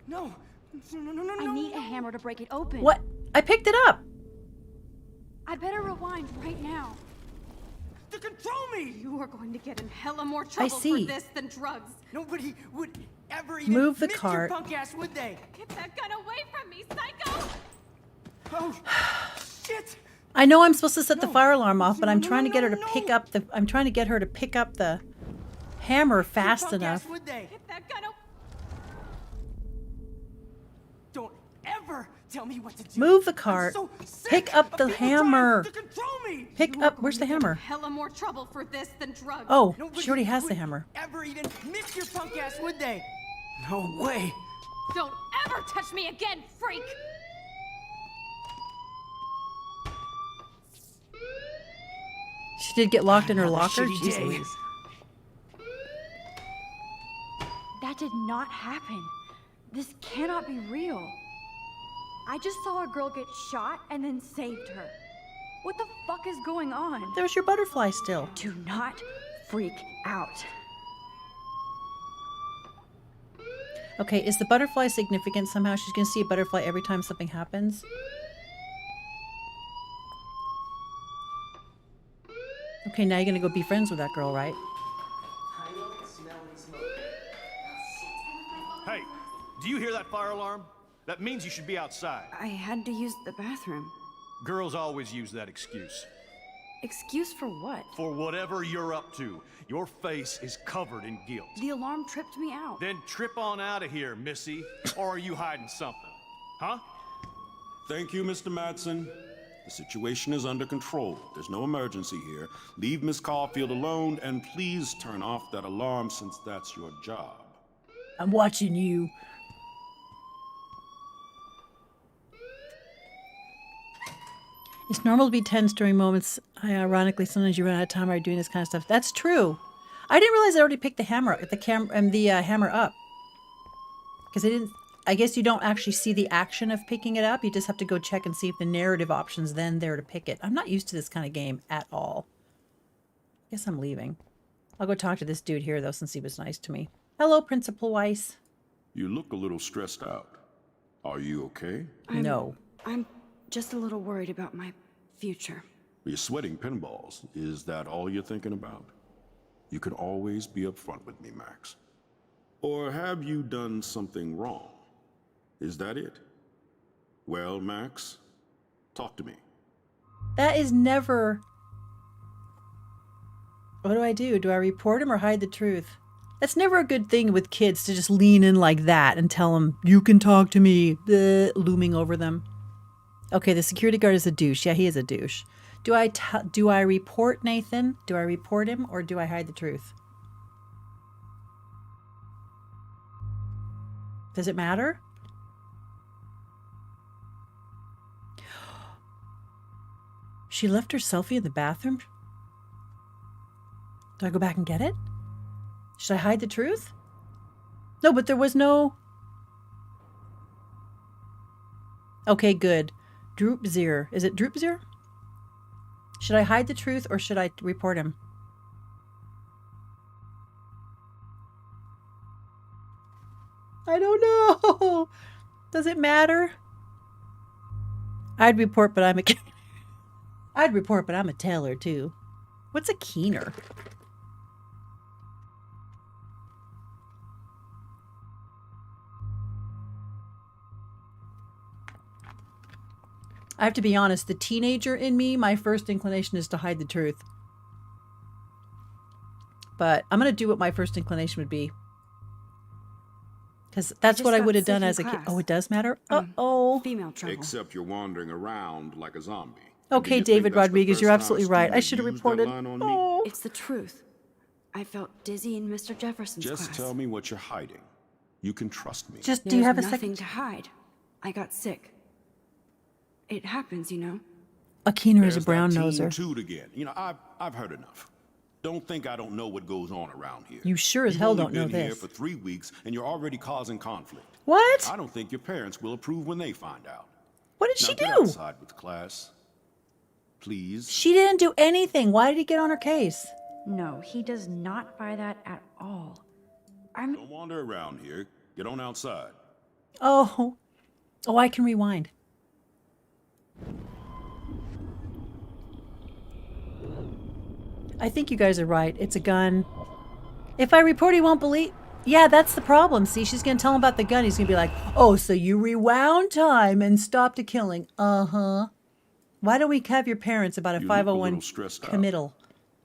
No, no. I need a hammer to break it open. What? I picked it up. I better rewind right now. To control me! You are going to get in hella more trouble see. for this than drugs. Nobody would ever even Move the miss cart. your punk ass, would they? Get that gun away from me, psycho! Oh, shit! I know I'm supposed to set the fire alarm off, but I'm No, trying to get her to no. pick up the. I'm trying to get her to pick up the hammer fast Punk enough. ass, would they? Get that gun away. Don't ever tell me what to do. Move the I'm cart. so sick Pick up of the people trying hammer. To control me. Pick You are up. going Where's to the get in hammer? hella more trouble for this than drugs. Oh, Nobody she already has the would hammer. Ever even miss your punk ass, would they? No way. Don't ever touch me again, freak! She did get locked in her Another locker. shitty Jeez day. Louise. That did not happen. This cannot be real. I just saw a girl get shot and then saved her. What the fuck is going on? There's your butterfly still. Do not freak out. Okay, is the butterfly significant somehow? She's gonna see a butterfly every time something happens? Okay, now you're gonna go be friends with that girl, right? Hey, do you hear that fire alarm? That means you should be outside. I had to use the bathroom. Girls always use that excuse. Excuse for what? For whatever you're up to, your face is covered in guilt. The alarm tripped me out. Then trip on out of here, Missy. Or are you hiding something? Huh? Thank you, Mr. Madsen. The situation is under control. There's no emergency here. Leave Miss Caulfield alone, and please turn off that alarm since that's your job. I'm watching you. It's normal to be tense during moments. Ironically, sometimes you run out of time while you're doing this kind of stuff. That's true. I didn't realize I already picked the hammer, hammer up. Because I didn't. I guess you don't actually see the action of picking it up. You just have to go check and see if the narrative option's then there to pick it. I'm not used to this kind of game at all. Guess I'm leaving. I'll go talk to this dude here, though, since he was nice to me. Hello, Principal Weiss. You look a little stressed out. Are you okay? No. I'm just a little worried about my future. You're sweating pinballs. Is that all you're thinking about? You can always be upfront with me, Max. Or have you done something wrong? Is that it? Well, Max, talk to me. That is never... What do I do? Do I report him or hide the truth? That's never a good thing with kids, to just lean in like that and tell them, you can talk to me, looming over them. Okay, the security guard is a douche. Yeah, he is a douche. Do I report Nathan? Do I report him or do I hide the truth? Does it matter? She left her selfie in the bathroom? Do I go back and get it? Should I hide the truth? No, but there was no... Okay, good. Droopzir. Is it Droopzir? Should I hide the truth or should I report him? I don't know. Does it matter? I'd report, but I'm a... I'd report, but I'm a teller, too. What's a keener? I have to be honest, the teenager in me, my first inclination is to hide the truth. But I'm going to do what my first inclination would be. Because that's what I would have done as a kid. Oh, it does matter? Uh-oh. Female trouble. Except you're wandering around like a zombie. Okay, David Rodriguez, you're absolutely right. I should have reported. Oh. It's the truth. I felt dizzy in Mr. Jefferson's class. Just tell me what you're hiding. You can trust me. Just, do you have a nothing second? to hide. I got sick. It happens, you know. A keener is a There's brown that noser. teen toot again. You know, I've heard enough. Don't think I don't know what goes on around here. You sure as You've hell only don't know been here this. for 3 weeks and you're already causing conflict. What? I don't think your parents will approve when they find out. What did she Now get do? outside with class. Please. She didn't do anything. Why did he get on her case? No, he does not buy that at all. Don't wander around here. Get on outside. Oh. Oh, I can rewind. I think you guys are right. It's a gun. If I report, he won't believe... Yeah, that's the problem. See, she's going to tell him about the gun. He's going to be like, oh, so you rewound time and stopped a killing. Uh-huh. Why don't we have your parents about a You look a 501 little stressed out. committal?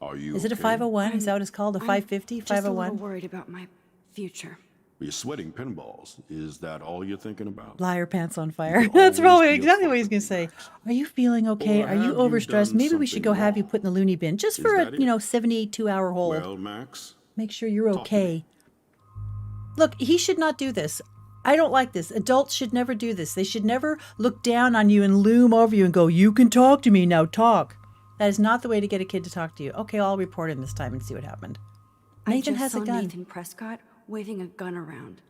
Are you Is it a okay? 501? Is that what it's called? A 550? Just a little 501? worried about my future. You're sweating pinballs. Is that all you're thinking about? Liar pants on fire. You can That's always probably be exactly what he's upfront going to say. Are you feeling okay? Or Are you have you overstressed? done Maybe we should go something have you wrong? put in the loony bin just Is for a, that it? 72-hour hold. Well, Max, Make sure you're talk to me. okay. Look, he should not do this. I don't like this. Adults should never do this. They should never look down on you and loom over you and go, you can talk to me, now talk. That is not the way to get a kid to talk to you. Okay, I'll report him this time and see what happened. Nathan I just has saw a gun. Nathan Prescott waving a gun around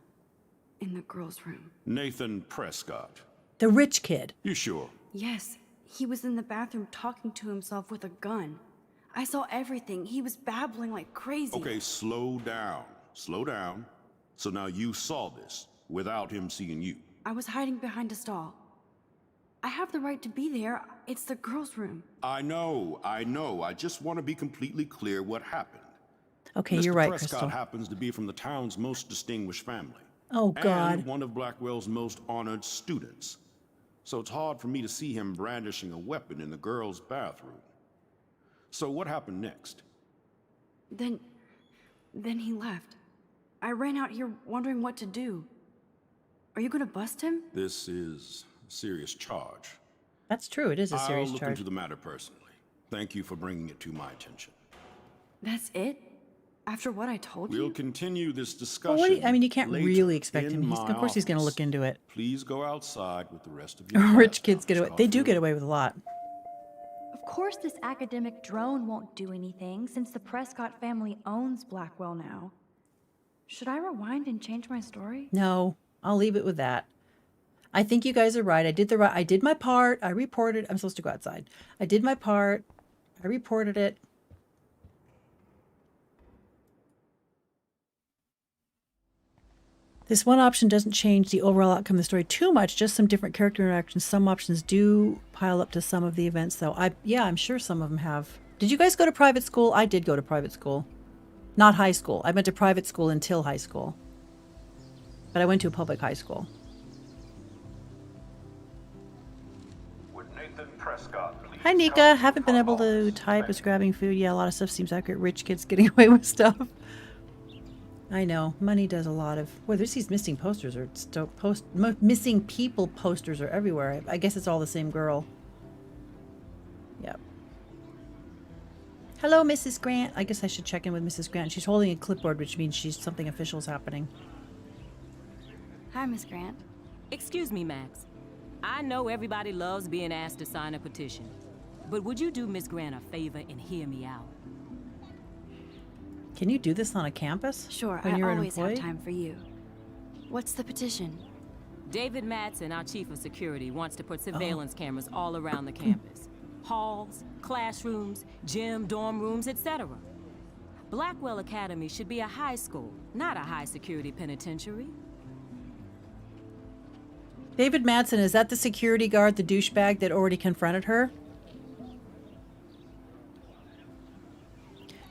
in the girls' room. Nathan Prescott. The rich kid. You sure? Yes, he was in the bathroom talking to himself with a gun. I saw everything. He was babbling like crazy. Okay, slow down. Slow down. So now you saw this without him seeing you. I was hiding behind a stall. I have the right to be there. It's the girls' room. I know. I just want to be completely clear what happened. Okay, Mr. you're right, Prescott Crystal. happens to be from the town's most distinguished family. Oh, God. And one of Blackwell's most honored students. So it's hard for me to see him brandishing a weapon in the girls' bathroom. So what happened next? Then he left. I ran out here wondering what to do. Are you gonna bust him? This is a serious charge. That's true. It is a serious I'll look charge. into the matter personally. Thank you for bringing it to my attention. That's it? After what I told We'll you? continue this Well, discussion. I mean, you can't later really expect in him. my Of course, he's going to office. look into it. Please go outside with the rest of your Rich class, kids get away. Dr. They do get Scarfield. away with a lot. Of course, this academic drone won't do anything since the Prescott family owns Blackwell now. Should I rewind and change my story? No, I'll leave it with that. I think you guys are right. I did my part. I reported. I'm supposed to go outside. I did my part. I reported it. This one option doesn't change the overall outcome of the story too much, just some different character interactions. Some options do pile up to some of the events, though. Yeah, I'm sure some of them have. Did you guys go to private school? I did go to private school. Not high school. I went to private school until high school. But I went to a public high school. Would Nathan Prescott please Hi, Nika. Haven't been able to type. Was grabbing food. Yeah, a lot of stuff seems accurate. Rich kids getting away with stuff. I know. Money does a lot of... Well, there's these missing posters or missing people posters are everywhere. I guess it's all the same girl. Yep. Hello, Mrs. Grant. I guess I should check in with Mrs. Grant. She's holding a clipboard, which means something official is happening. Hi, Miss Grant. Excuse me, Max. I know everybody loves being asked to sign a petition, but would you do Miss Grant a favor and hear me out? Can you do this on a campus? Sure, when I you're an always have employee? time for you. What's the petition? David Madsen, our chief of security, wants to put surveillance cameras all around the campus. Halls, classrooms, gym, dorm rooms, etc. Blackwell Academy should be a high school, not a high-security penitentiary. David Madsen, is that the security guard, the douchebag that already confronted her?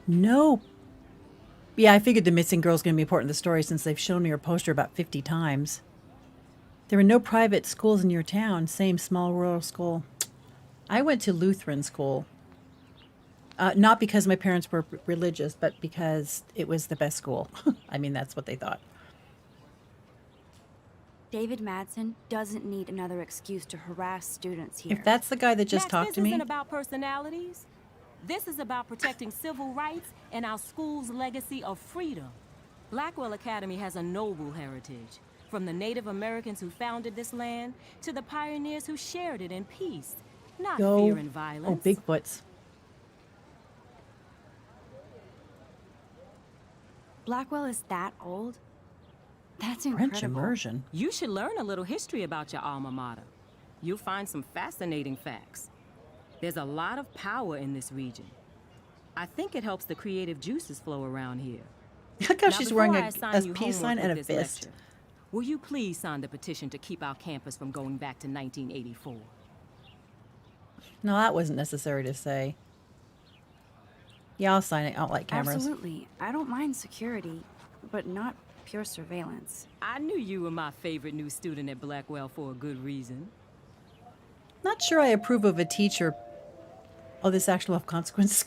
No. Yeah, I figured the missing girl's going to be important in the story since they've shown me her poster about 50 times. There were no private schools in your town. Same small rural school. I went to Lutheran school. Not because my parents were religious, but because it was the best school. I mean, that's what they thought. David Madsen doesn't need another excuse to harass students here. If that's the guy that just Max, talked to me... this isn't about personalities. This is about protecting civil rights and our school's legacy of freedom. Blackwell Academy has a noble heritage, from the Native Americans who founded this land to the pioneers who shared it in peace, not fear and violence. Oh, Bigfoots. Blackwell is that old? That's incredible. French immersion. You should learn a little history about your alma mater. You'll find some fascinating facts. There's a lot of power in this region. I think it helps the creative juices flow around here. Look how Now, she's before wearing I a assign you peace homework sign and a with this fist. lecture, will you please sign the petition to keep our campus from going back to 1984? No, that wasn't necessary to say. Yeah, I'll sign it. I don't like cameras. Absolutely. I don't mind security, but not pure surveillance. I knew you were my favorite new student at Blackwell for a good reason. Not sure I approve of a teacher. Oh, this actually will have consequences.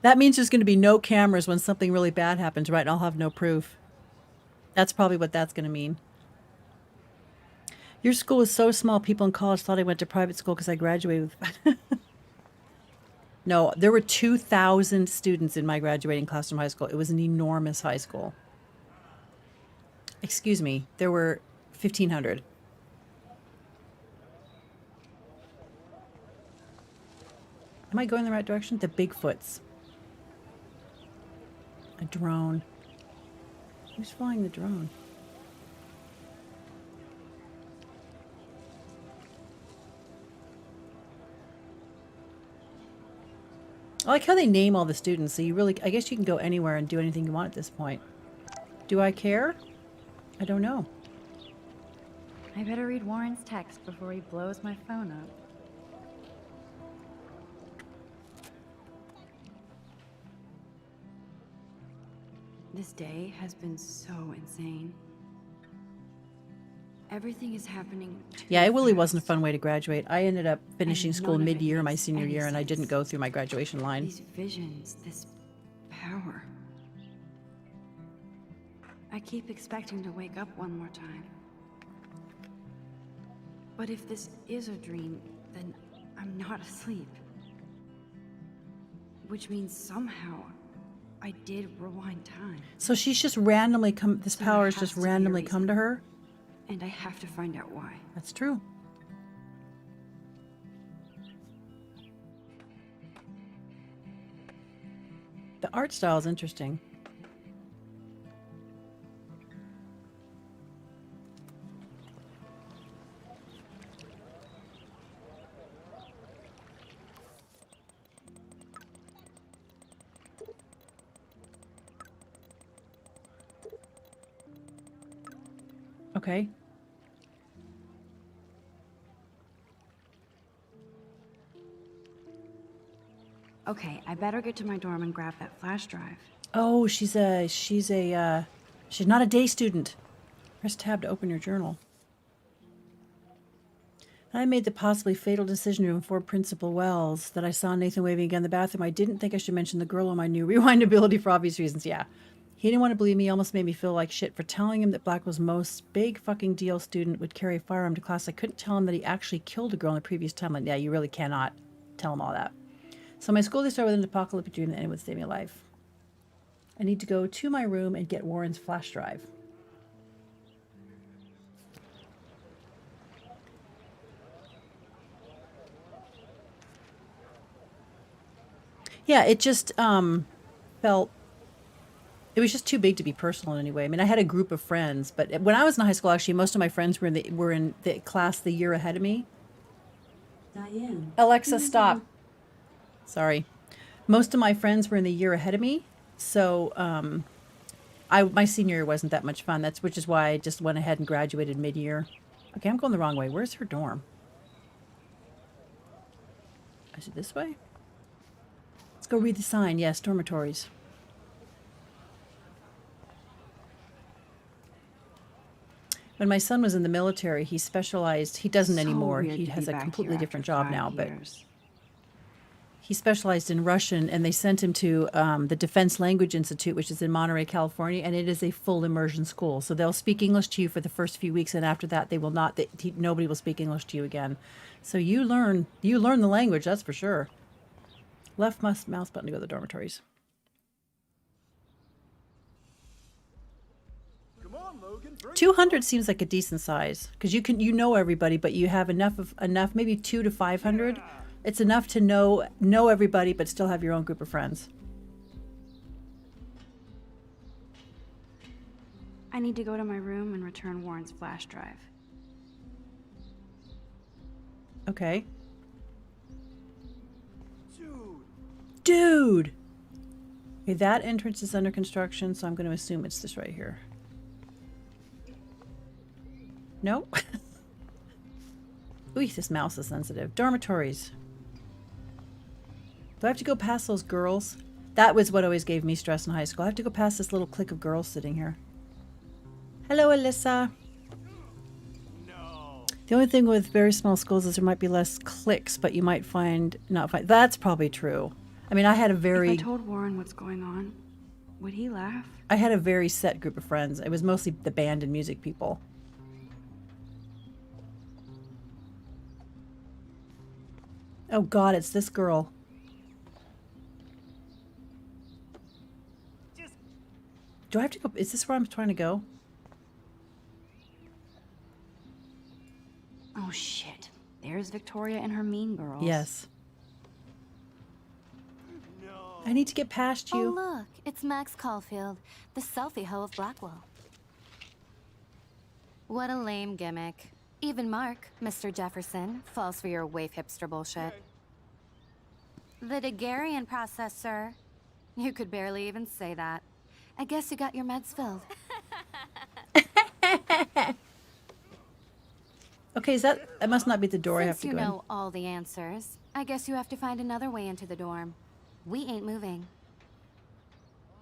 That means there's going to be no cameras when something really bad happens, right? And I'll have no proof. That's probably what that's going to mean. Your school was so small, people in college thought I went to private school because I graduated with... No, there were 2,000 students in my graduating class from high school. It was an enormous high school. Excuse me, there were 1,500. Am I going the right direction? The Bigfoots. A drone. Who's flying the drone? I like how they name all the students, so you really, I guess you can go anywhere and do anything you want at this point. Do I care? I don't know. I better read Warren's text before he blows my phone up. This day has been so insane. Everything is happening too Yeah, it really fast. wasn't a fun way to graduate. I ended up finishing And school none of it mid-year my makes senior any year, and I didn't sense. go through my graduation line. These visions, this power. I keep expecting to wake up one more time. But if this is a dream, then I'm not asleep. Which means somehow I did rewind time. So she's just randomly come, this So power there has just has to be a randomly come to her? And I have to find out why. That's true. The art style is interesting. Okay. Okay, I better get to my dorm and grab that flash drive. Oh, she's not a day student. Press tab to open your journal. I made the possibly fatal decision to inform Principal Wells that I saw Nathan waving again in the bathroom. I didn't think I should mention the girl on my new rewind ability for obvious reasons. Yeah. He didn't want to believe me. He almost made me feel like shit for telling him that Blackwell's most big fucking deal student would carry a firearm to class. I couldn't tell him that he actually killed a girl in the previous timeline. Yeah, you really cannot tell him all that. So my school day started with an apocalyptic dream that anyone would save me alive. I need to go to my room and get Warren's flash drive. Yeah, it just felt, it was just too big to be personal in any way. I mean, I had a group of friends, but when I was in high school, actually, most of my friends were in the class the year ahead of me. Diane. Alexa, stop. Sorry. Most of my friends were in the year ahead of me, so my senior year wasn't that much fun. Which is why I just went ahead and graduated mid-year. Okay, I'm going the wrong way. Where's her dorm? Is it this way? Let's go read the sign. Yes, dormitories. When my son was in the military, he specialized, he doesn't So anymore. weird He to has be a back completely here different after job 5 now, but years. he specialized in Russian, and they sent him to the Defense Language Institute, which is in Monterey, California, and it is a full immersion school. So they'll speak English to you for the first few weeks, and after that, they will not. Nobody will speak English to you again. So you learn the language, that's for sure. Left mouse button to go to the dormitories. Come on, Logan. 200 seems like a decent size because you know everybody, but you have enough maybe 200 to 500. It's enough to know everybody, but still have your own group of friends. I need to go to my room and return Warren's flash drive. Okay. Dude! Okay, that entrance is under construction, so I'm going to assume it's this right here. No? Ooh, this mouse is sensitive. Dormitories. Do I have to go past those girls? That was what always gave me stress in high school. I have to go past this little clique of girls sitting here. Hello, Alyssa. No. The only thing with very small schools is there might be less cliques, but you might not find. That's probably true. I mean, I had a very. If I told Warren what's going on, would he laugh? I had a very set group of friends. It was mostly the band and music people. Oh God, it's this girl. Do I have to go? Is this where I'm trying to go? Oh shit. There's Victoria and her mean girls. Yes. I need to get past you. Oh, look, it's Max Caulfield, the selfie hoe of Blackwell. What a lame gimmick. Even Mark, Mr. Jefferson, falls for your waif hipster bullshit. The Daguerrean process, sir. You could barely even say that. I guess you got your meds filled. Okay, that must not be the door I have Since to you go in. know all the answers, I guess you have to find another way into the dorm. We ain't moving.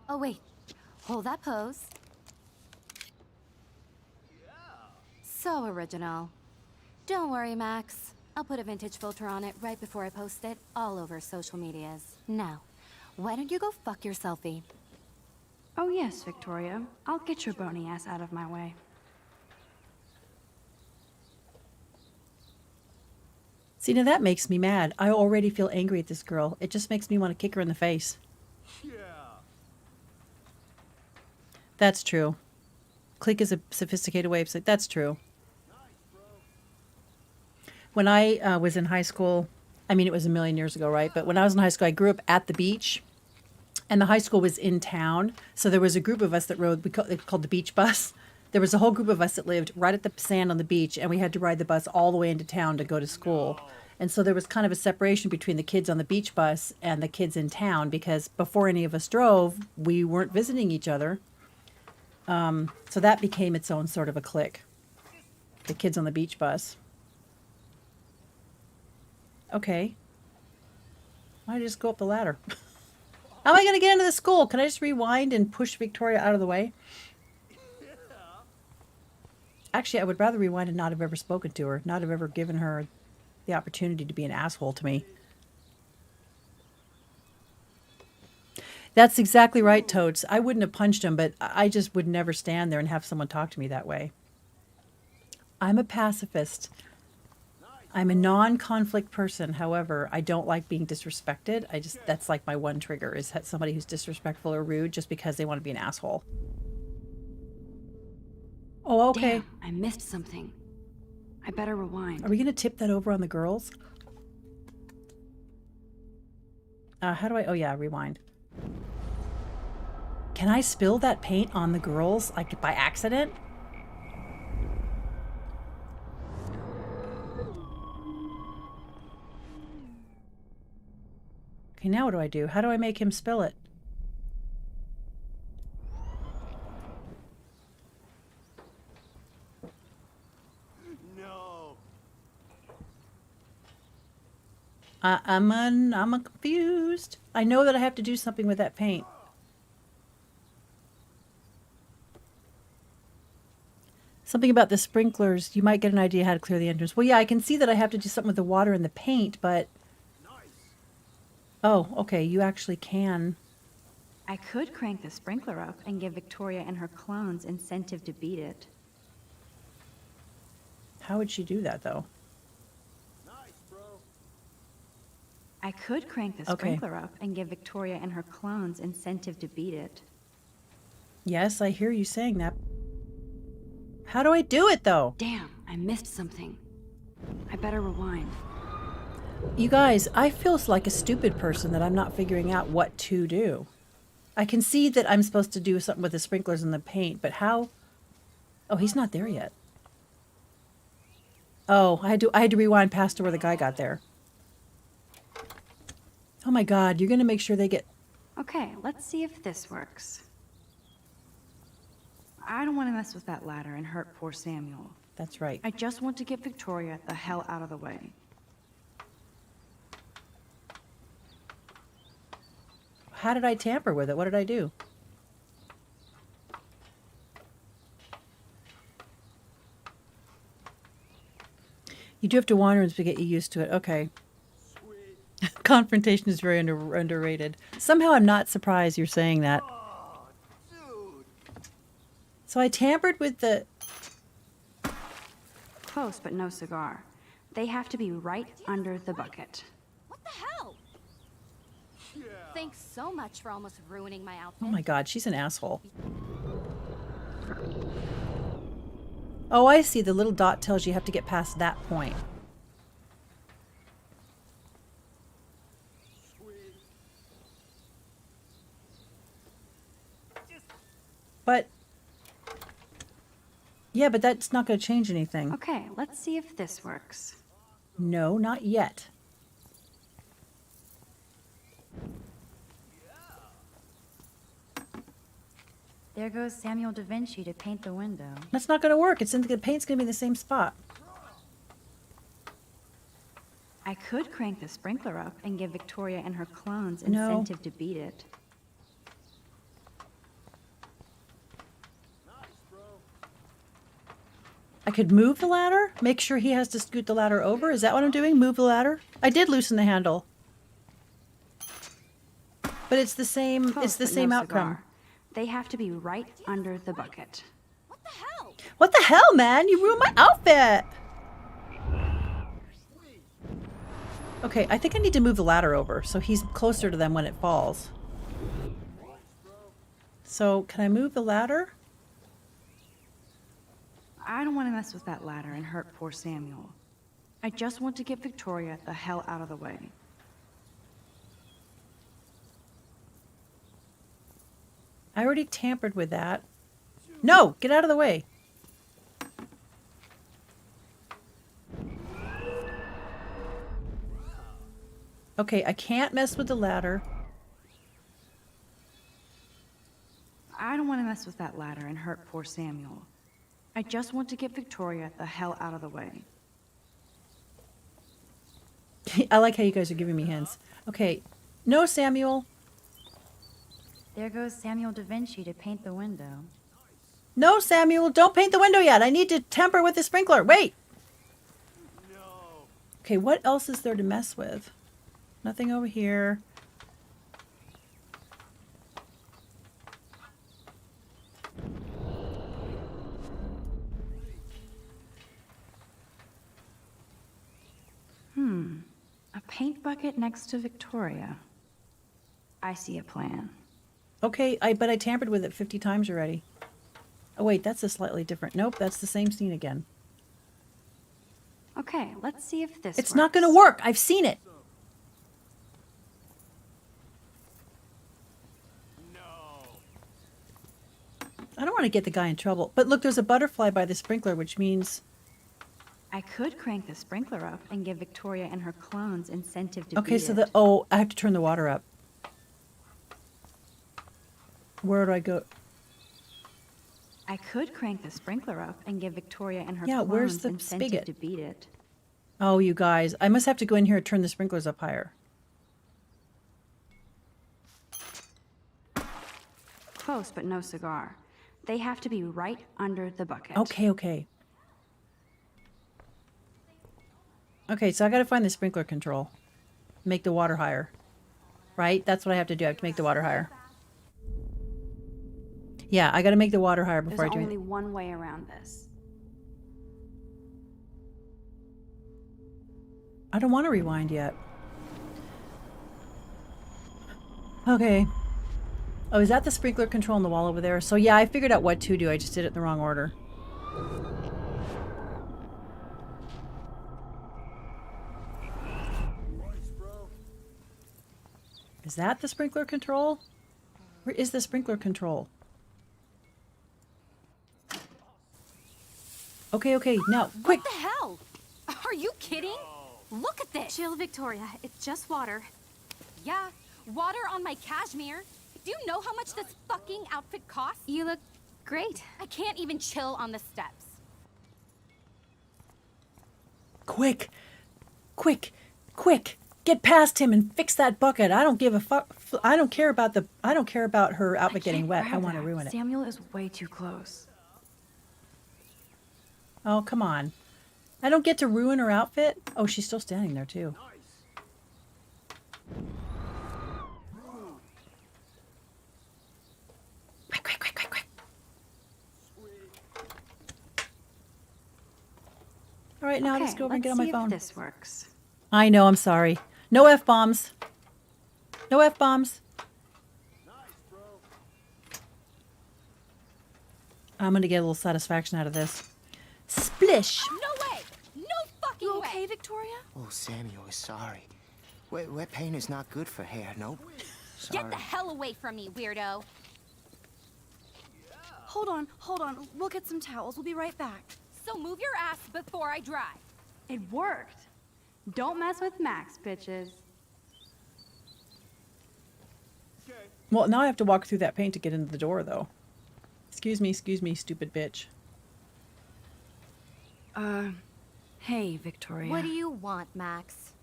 Oh wait, hold that pose. So original. Don't worry, Max. I'll put a vintage filter on it right before I post it all over social medias. Now, why don't you go fuck your selfie? Oh yes, Victoria. I'll get your bony ass out of my way. See, now that makes me mad. I already feel angry at this girl. It just makes me want to kick her in the face. Yeah. That's true. Click is a sophisticated way of saying that's true. When I was in high school, I mean, it was a million years ago, right? But when I was in high school, I grew up at the beach, and the high school was in town. So there was a group of us that rode, it's called the beach bus. There was a whole group of us that lived right at the sand on the beach, and we had to ride the bus all the way into town to go to school. And so there was kind of a separation between the kids on the beach bus and the kids in town, because before any of us drove, we weren't visiting each other. So that became its own sort of a clique. The kids on the beach bus. Okay. Why don't I just go up the ladder? How am I going to get into the school? Can I just rewind and push Victoria out of the way? Actually, I would rather rewind and not have ever spoken to her, not have ever given her the opportunity to be an asshole to me. That's exactly right, Totes. I wouldn't have punched him, but I just would never stand there and have someone talk to me that way. I'm a pacifist. I'm a non-conflict person. However, I don't like being disrespected. That's like my one trigger, is somebody who's disrespectful or rude just because they want to be an asshole. Oh, okay. Damn, I missed something. I better rewind. Are we going to tip that over on the girls? How do I... Oh, yeah, rewind. Can I spill that paint on the girls, like, by accident? Okay, now what do I do? How do I make him spill it? No. I'm confused. I know that I have to do something with that paint. Something about the sprinklers. You might get an idea how to clear the entrance. Well, yeah, I can see that I have to do something with the water and the paint, but... Oh, okay, you actually can. I could crank the sprinkler up and give Victoria and her clones incentive to beat it. How would she do that, though? I could crank the sprinkler up and give Victoria and her clones incentive to beat it. Yes, I hear you saying that. How do I do it, though? Damn, I missed something. I better rewind. You guys, I feel like a stupid person that I'm not figuring out what to do. I can see that I'm supposed to do something with the sprinklers and the paint, but how? Oh, he's not there yet. Oh, I had to rewind past to where the guy got there. Oh my God, you're going to make sure they get... Okay, let's see if this works. I don't want to mess with that ladder and hurt poor Samuel. That's right. I just want to get Victoria the hell out of the way. How did I tamper with it? What did I do? You do have to wander and get you used to it. Okay. Confrontation is very underrated. Somehow I'm not surprised you're saying that. So I tampered with the... Close, but no cigar. They have to be right under the bucket. What the hell? Thanks so much for almost ruining my outfit. Oh my God, she's an asshole. Oh, I see. The little dot tells you have to get past that point. But Yeah, but that's not going to change anything. Okay, let's see if this works. No, not yet. There goes Samuel da Vinci to paint the window. That's not going to work. The paint's going to be in the same spot. I could crank the sprinkler up and give Victoria and her clones No. incentive to beat it. I could move the ladder? Make sure he has to scoot the ladder over? Is that what I'm doing? Move the ladder? I did loosen the handle. But it's the same, Close, it's the but same no outcome. cigar. They have to be right under the bucket. What the hell, man? You ruined my outfit! Okay, I think I need to move the ladder over so he's closer to them when it falls. So, can I move the ladder? I don't want to mess with that ladder and hurt poor Samuel. I just want to get Victoria the hell out of the way. I already tampered with that. No! Get out of the way! Okay, I can't mess with the ladder. I don't want to mess with that ladder and hurt poor Samuel. I just want to get Victoria the hell out of the way. I like how you guys are giving me hints. Okay, no, Samuel. There goes Samuel da Vinci to paint the window. No, Samuel, don't paint the window yet. I need to tamper with the sprinkler. Wait! Okay, what else is there to mess with? Nothing over here. A paint bucket next to Victoria. I see a plan. Okay, but I tampered with it 50 times already. Oh wait, that's a slightly different. Nope, that's the same scene again. Okay, let's see if this It's works. not going to work. I've seen it. I don't want to get the guy in trouble. But look, there's a butterfly by the sprinkler, which means... I could crank the sprinkler up and give Victoria and her clones incentive to Okay, beat so it. oh, I have to turn the water up. Where do I go? I could crank the sprinkler up and give Victoria and her Yeah, clones where's the incentive spigot? to beat it. Oh, you guys. I must have to go in here and turn the sprinklers up higher. Close, but no cigar. They have to be right under the bucket. Okay, okay. Okay, so I gotta find the sprinkler control. Make the water higher. Right? That's what I have to do. I have to make the water higher. Yeah, I gotta make the water higher before There's I do only it. one way around this. I don't want to rewind yet. Okay. Oh, is that the sprinkler control on the wall over there? So yeah, I figured out what to do. I just did it in the wrong order. Is that the sprinkler control? Where is the sprinkler control? Okay, okay, now, quick! What the hell? Are you kidding? Look at this. Chill, Victoria. It's just water. Yeah, water on my cashmere. Do you know how much this fucking outfit costs? You look great. I can't even chill on the steps. Quick! Quick! Quick! Get past him and fix that bucket. I don't give a fuck. I don't care about her outfit getting wet. I want to ruin it. Samuel is way too close. Oh, come on. I don't get to ruin her outfit? Oh, she's still standing there, too. Quick, quick, quick, quick, quick. All right, now let's go over and get on my let's see phone. if this works. I know, I'm sorry. No F-bombs. No F-bombs. I'm going to get a little satisfaction out of this. Splish! No way! No fucking You way! okay, Victoria? Oh, Samuel is sorry. Wet paint is not good for hair, nope. Sorry. Get the hell away from me, weirdo! hold on. We'll get some towels. We'll be right back. So move your ass before I drive. It worked. Don't mess with Max, bitches. Well, now I have to walk through that paint to get into the door, though. Excuse me, stupid bitch. Hey, Victoria. What do you want, Max?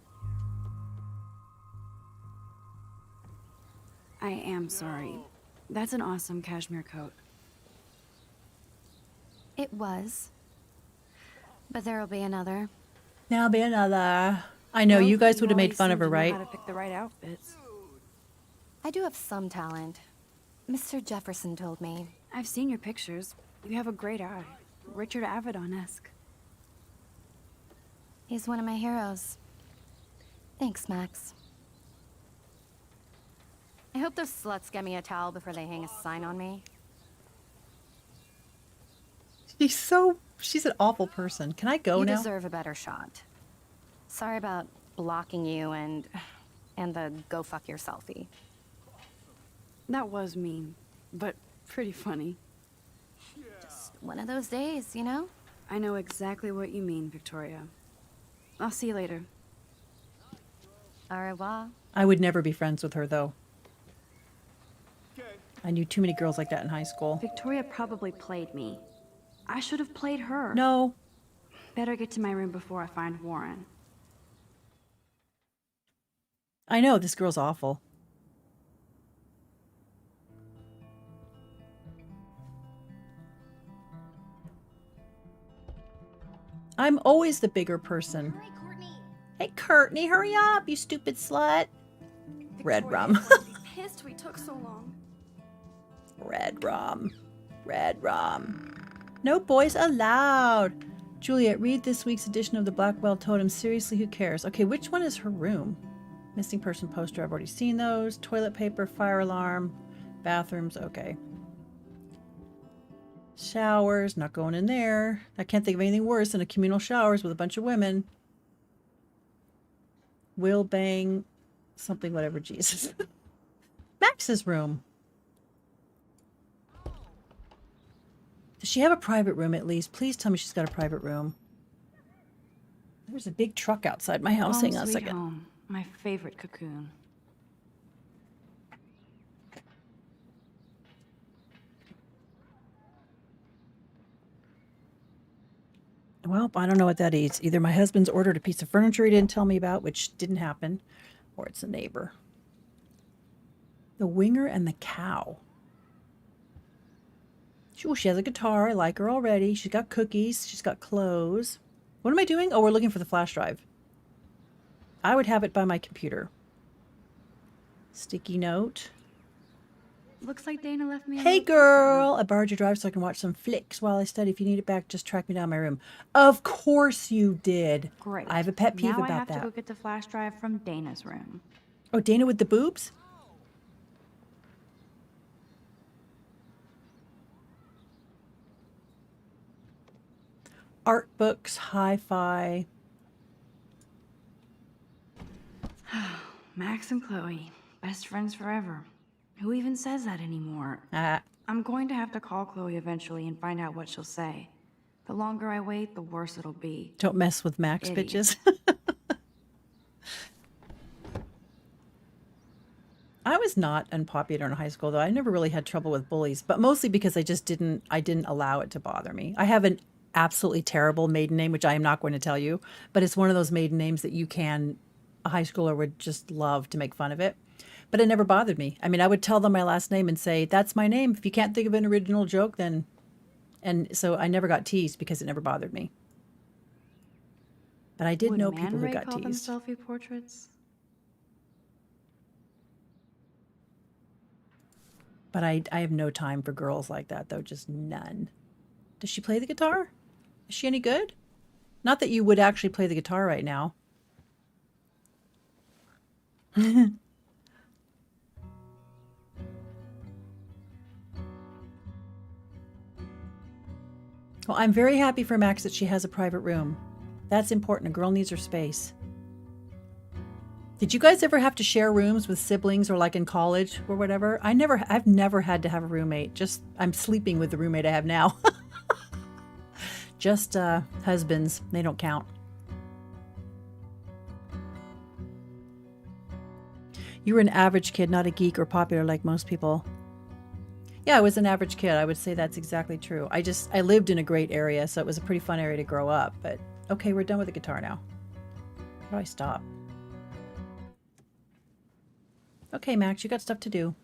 I am sorry. That's an awesome cashmere coat. It was. But there'll be another. There'll be another. I know, you guys would have made fun of her, right? How to pick the right outfits. I do have some talent. Mr. Jefferson told me. I've seen your pictures. You have a great eye. Richard Avedon-esque. He's one of my heroes. Thanks, Max. I hope those sluts get me a towel before they hang a sign on me. She's an awful person. Can I go now? You deserve a better shot. Sorry about blocking you and the go fuck yourselfie. That was mean, but pretty funny. Just one of those days, you know? I know exactly what you mean, Victoria. I'll see you later. Au revoir. I would never be friends with her, though. I knew too many girls like that in high school. Victoria probably played me. I should have played her. No. Better get to my room before I find Warren. I know, this girl's awful. I'm always the bigger person. Hi, Courtney. Hey, Courtney, hurry up, you stupid slut. Red rum. Pissed we took so long. Red rum. Red rum. No boys allowed. Juliet, read this week's edition of the Blackwell Totem. Seriously, who cares? Okay, which one is her room? Missing person poster, I've already seen those. Toilet paper, fire alarm, bathrooms, okay. Showers, not going in there. I can't think of anything worse than a communal showers with a bunch of women. Will bang something, whatever, Jesus. Max's room. Does she have a private room at least? Please tell me she's got a private room. There's a big truck outside my house. Hang on a second. Home, my favorite cocoon. Well, I don't know what that is. Either my husband's ordered a piece of furniture he didn't tell me about, which didn't happen, or it's a neighbor. The Winger and the Cow. Ooh, she has a guitar. I like her already. She's got cookies. She's got clothes. What am I doing? Oh, we're looking for the flash drive. I would have it by my computer. Sticky note. Looks like Dana left me a Hey little girl, I borrowed your drive so I can watch some flicks while I study. If you need it back, just track me down my room. Of course you did. Great. I have a pet peeve now about I have that. to go get the flash drive from Dana's room. Oh, Dana with the boobs? Art books, hi-fi. Max and Chloe, best friends forever. Who even says that anymore? I'm going to have to call Chloe eventually and find out what she'll say. The longer I wait, the worse it'll be. Don't mess with Max, Idiot. bitches. I was not unpopular in high school, though. I never really had trouble with bullies, but mostly because I didn't allow it to bother me. I have an absolutely terrible maiden name, which I am not going to tell you, but it's one of those maiden names that a high schooler would just love to make fun of it. But it never bothered me. I mean, I would tell them my last name and say, that's my name. If you can't think of an original joke, then... And so I never got teased because it never bothered me. But I did know people who got call them teased. selfie portraits? But I have no time for girls like that, though. Just none. Does she play the guitar? Is she any good? Not that you would actually play the guitar right now. Well, I'm very happy for Max that she has a private room. That's important. A girl needs her space. Did you guys ever have to share rooms with siblings or like in college or whatever? I've never had to have a roommate. Just, I'm sleeping with the roommate I have now. Just husbands. They don't count. You were an average kid, not a geek or popular like most people. Yeah, I was an average kid. I would say that's exactly true. I lived in a great area, so it was a pretty fun area to grow up. But okay, we're done with the guitar now. How do I stop? Okay, Max, you got stuff to do.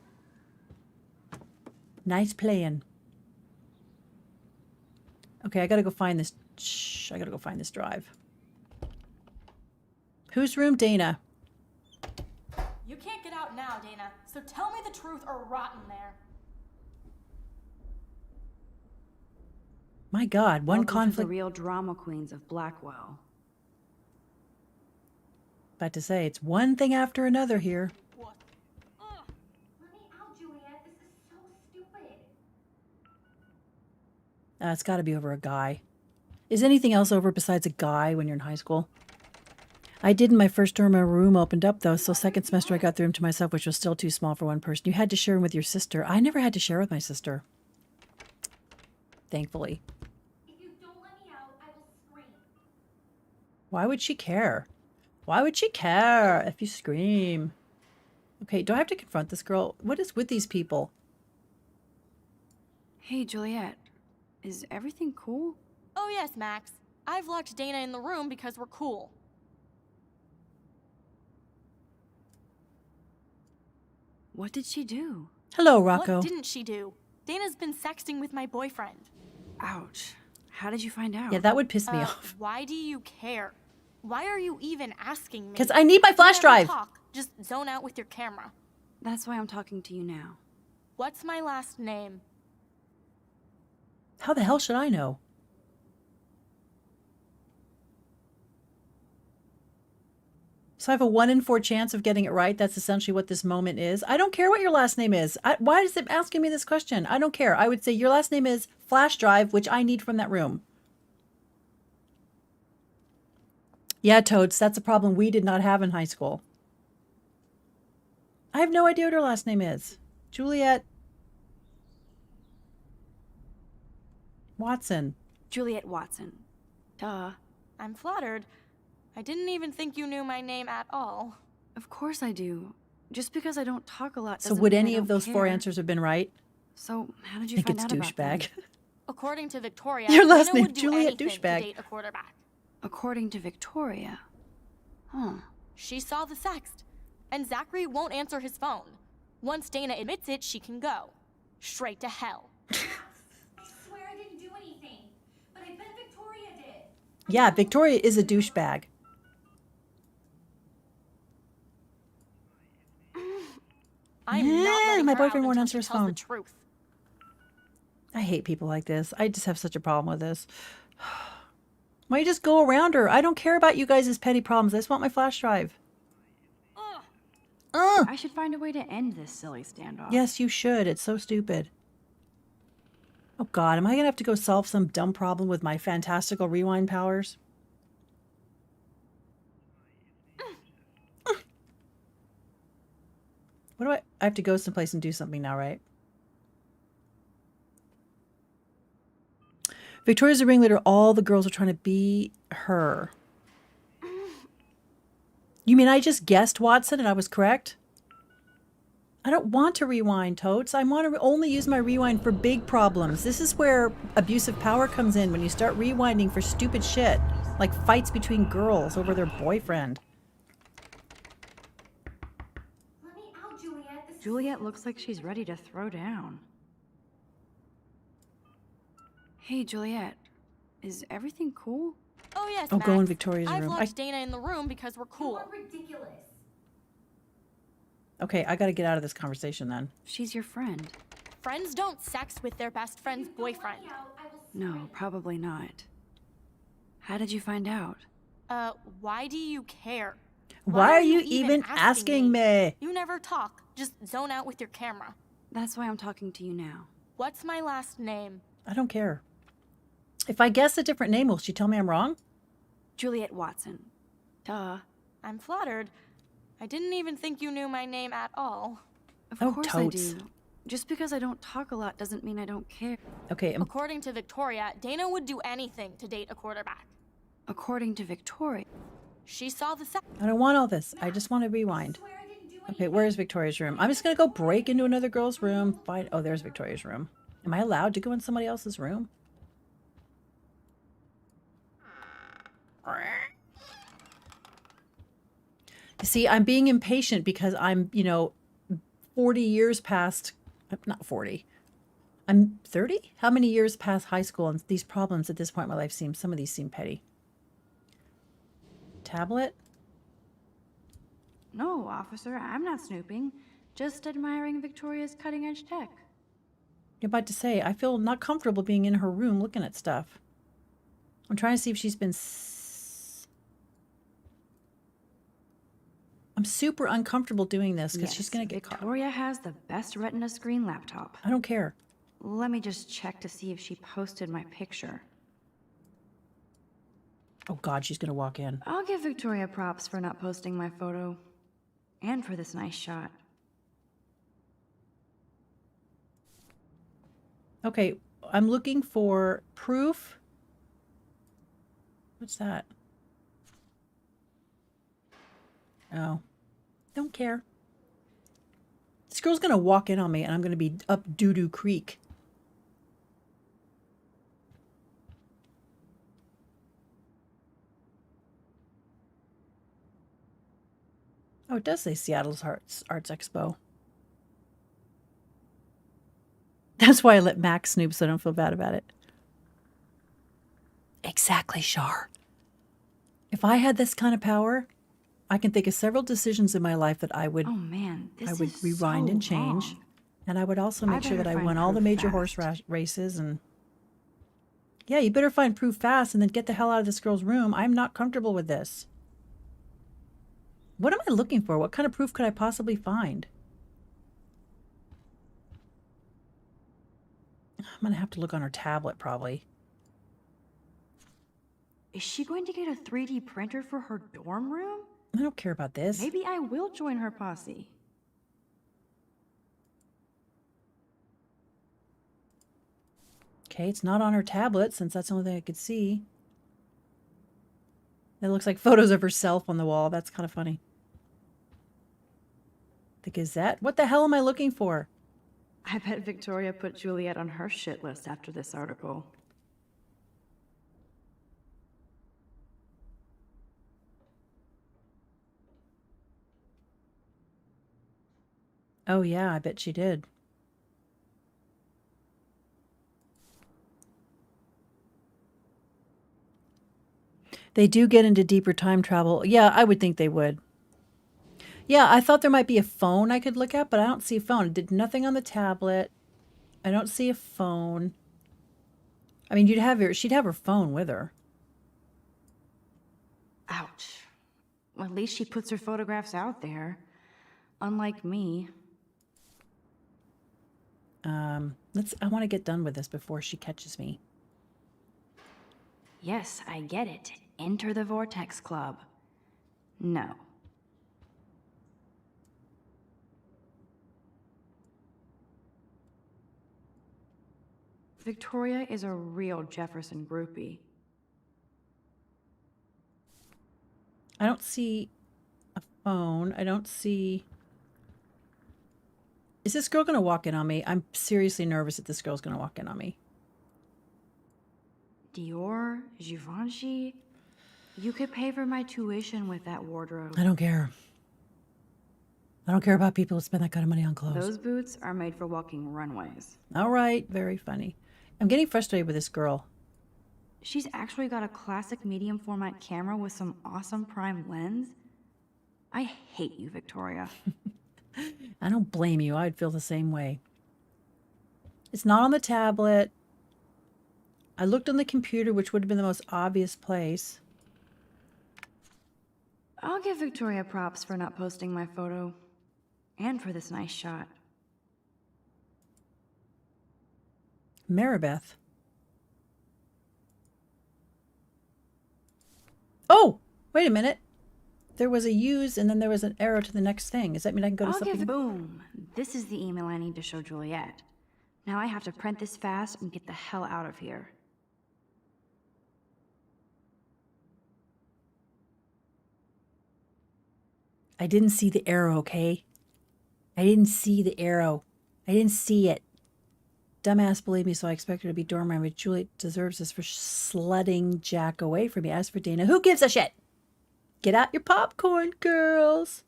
Nice playing. Okay, I gotta go find this. I gotta go find this drive. Whose room? Dana. You can't get out now, Dana, so tell me the truth or rot in there. My God, one Welcome to conflict. the real drama queens of Blackwell. About to say, it's one thing after another here. It's got to be over a guy. Is anything else over besides a guy when you're in high school? I did in my first term. A room opened up, though, so second semester I got the room to myself, which was still too small for one person. You had to share with your sister. I never had to share with my sister. Thankfully. If you don't let me out, I will scream. Why would she care? Why would she care if you scream? Okay, do I have to confront this girl? What is with these people? Hey, Juliet. Is everything cool? Oh yes, Max. I've locked Dana in the room because we're cool. What did she do? Hello, Rocco. What didn't she do? Dana's been sexting with my boyfriend. Ouch. How did you find out? Yeah, that would piss me off. Why do you care? Why are you even asking me? Because I need my flash You never drive. Talk. Just zone out with your camera. That's why I'm talking to you now. What's my last name? How the hell should I know? So I have a 1 in 4 chance of getting it right. That's essentially what this moment is. I don't care what your last name is. Why is it asking me this question? I don't care. I would say your last name is flash drive, which I need from that room. Yeah, Toads, that's a problem we did not have in high school. I have no idea what her last name is. Juliet Watson. Juliet Watson. Duh. I'm flattered. I didn't even think you knew my name at all. Of course I do. Just because I don't talk a lot So doesn't would mean I any of don't those 4 care. answers have been right? So how did I you think find it's out about them? douchebag. According to Victoria, Your last Dana name, would do Juliet anything Douchebag. to date a quarterback. According to Victoria. Huh. She saw the sext, and Zachary won't answer his phone. Once Dana admits it, she can go. Straight to hell. I swear I didn't do anything, but I bet Victoria did. Yeah, Victoria is a douchebag. I'm not letting my her boyfriend out won't until answer she his tells phone. The truth. I hate people like this. I just have such a problem with this. Why don't you just go around her? I don't care about you guys' petty problems. I just want my flash drive. I should find a way to end this silly standoff. Yes, you should. It's so stupid. Oh God, am I gonna have to go solve some dumb problem with my fantastical rewind powers? What do I have to go someplace and do something now, right? Victoria's the ringleader. All the girls are trying to be her. You mean I just guessed, Watson, and I was correct? I don't want to rewind, Totes. I want to only use my rewind for big problems. This is where abusive power comes in, when you start rewinding for stupid shit, like fights between girls over their boyfriend. Let me out, Juliet. Juliet looks like she's ready to throw down. Hey, Juliet. Is everything cool? Oh yes, Oh, Max. go in Victoria's I've room. locked Dana in the room because we're cool. Ridiculous. Okay, I gotta get out of this conversation then. She's your friend. Friends don't sex with their best friend's boyfriend. No, probably not. How did you find out? Why do you care? Why are you even asking me? You never talk. Just zone out with your camera. That's why I'm talking to you now. What's my last name? I don't care. If I guess a different name, will she tell me I'm wrong? Juliet Watson. Duh. I'm flattered. I didn't even think you knew my name at all. Of Oh, course totes. I do. Just because I don't talk a lot doesn't mean I don't care. Okay, According to Victoria, Dana would do anything to date a quarterback. According to Victoria. She saw the I don't want all this. I just want to rewind. Okay, where's Victoria's room? I'm just going to go break into another girl's room. Find. Oh, there's Victoria's room. Am I allowed to go in somebody else's room? See, I'm being impatient because I'm, 40 years past, not 40. I'm 30? How many years past high school? And these problems at this point in my life some of these seem petty. Tablet? No, officer, I'm not snooping. Just admiring Victoria's cutting-edge tech. You're about to say, I feel not comfortable being in her room looking at stuff. I'm trying to see if she's been... I'm super uncomfortable doing this because she's going to get caught. Victoria has the best Retina screen laptop. I don't care. Let me just check to see if she posted my picture. Oh God, she's going to walk in. I'll give Victoria props for not posting my photo. And for this nice shot. Okay, I'm looking for proof. What's that? Oh, don't care. This girl's going to walk in on me and I'm going to be up doo-doo creek. Oh, it does say Seattle's Arts Expo. That's why I let Max snoop so I don't feel bad about it. Exactly, Shar. If I had this kind of power, I can think of several decisions in my life that I would, oh man, this I would is rewind so and change. wrong. And I would also I make sure that better I find won all the proof major fast. horse races. And yeah, you better find proof fast and then get the hell out of this girl's room. I'm not comfortable with this. What am I looking for? What kind of proof could I possibly find? I'm going to have to look on her tablet probably. Is she going to get a 3D printer for her dorm room? I don't care about this. Maybe I will join her posse. Okay, it's not on her tablet since that's the only thing I could see. It looks like photos of herself on the wall. That's kind of funny. The Gazette? What the hell am I looking for? I bet Victoria put Juliet on her shit list after this article. Oh yeah, I bet she did. They do get into deeper time travel. Yeah, I would think they would. Yeah, I thought there might be a phone I could look at, but I don't see a phone. It did nothing on the tablet. I don't see a phone. I mean, she'd have her phone with her. Ouch. Well, at least she puts her photographs out there. Unlike me. I want to get done with this before she catches me. Yes, I get it. Enter the Vortex Club. No. Victoria is a real Jefferson groupie. I don't see a phone. I don't see... Is this girl going to walk in on me? I'm seriously nervous that this girl's going to walk in on me. Dior, Givenchy. You could pay for my tuition with that wardrobe. I don't care. I don't care about people who spend that kind of money on clothes. Those boots are made for walking runways. All right, very funny. I'm getting frustrated with this girl. She's actually got a classic medium format camera with some awesome prime lens. I hate you, Victoria. I don't blame you. I'd feel the same way. It's not on the tablet. I looked on the computer, which would have been the most obvious place. I'll give Victoria props for not posting my photo. And for this nice shot. Maribeth. Oh, wait a minute. there was a use and then there was an arrow to the next thing. Does that mean I can go to I'll something? give boom. This is the email I need to show Juliet. Now I have to print this fast and get the hell out of here. I didn't see the arrow, okay? I didn't see the arrow. I didn't see it. Dumbass believed me, so I expect her to be dormant, but Juliet deserves this for slutting Jack away from me. As for Dana, who gives a shit? Get out your popcorn, girls.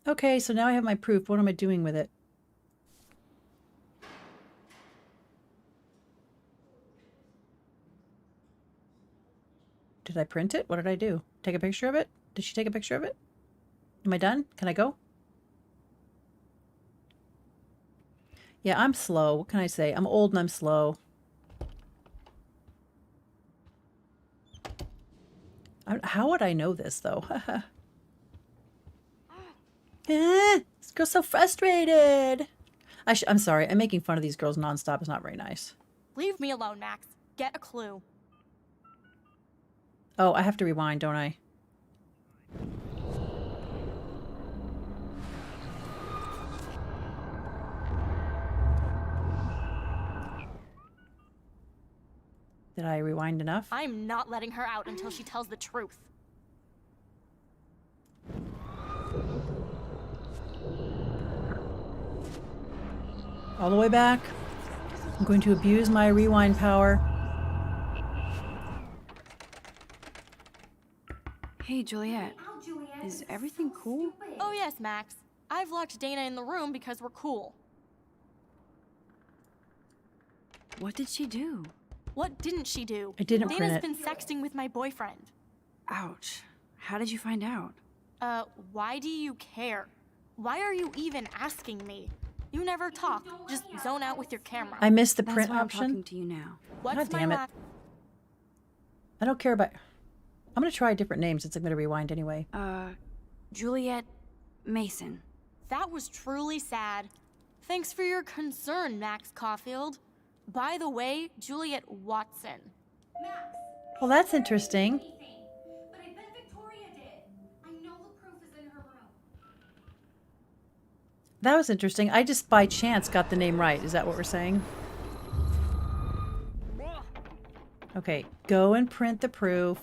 Okay, so now I have my proof. What am I doing with it? Did I print it? What did I do? Take a picture of it? Did she take a picture of it? Am I done? Can I go? Yeah, I'm slow. What can I say? I'm old and I'm slow. How would I know this, though? This girl's so frustrated. I'm sorry. I'm making fun of these girls nonstop. It's not very nice. Leave me alone, Max. Get a clue. Oh, I have to rewind, don't I? Did I rewind enough? I'm not letting her out until she tells the truth. All the way back. I'm going to abuse my rewind power. Hey, Juliet. Is everything cool? Oh yes, Max. I've locked Dana in the room because we're cool. What did she do? What didn't she do? I didn't Dana's print it. been sexting with my boyfriend. Ouch. How did you find out? Why do you care? Why are you even asking me? You never talk. Just zone out with your camera. I missed the That's print why I'm option. talking to you now. What's God my damn it. last... I don't care about... I'm going to try different names since I'm going to rewind anyway. Juliet Mason. That was truly sad. Thanks for your concern, Max Caulfield. By the way, Juliet Watson. Well, that's interesting. But I bet Victoria did. I know the proof is in her room. That was interesting. I just by chance got the name right. Is that what we're saying? Okay, go and print the proof.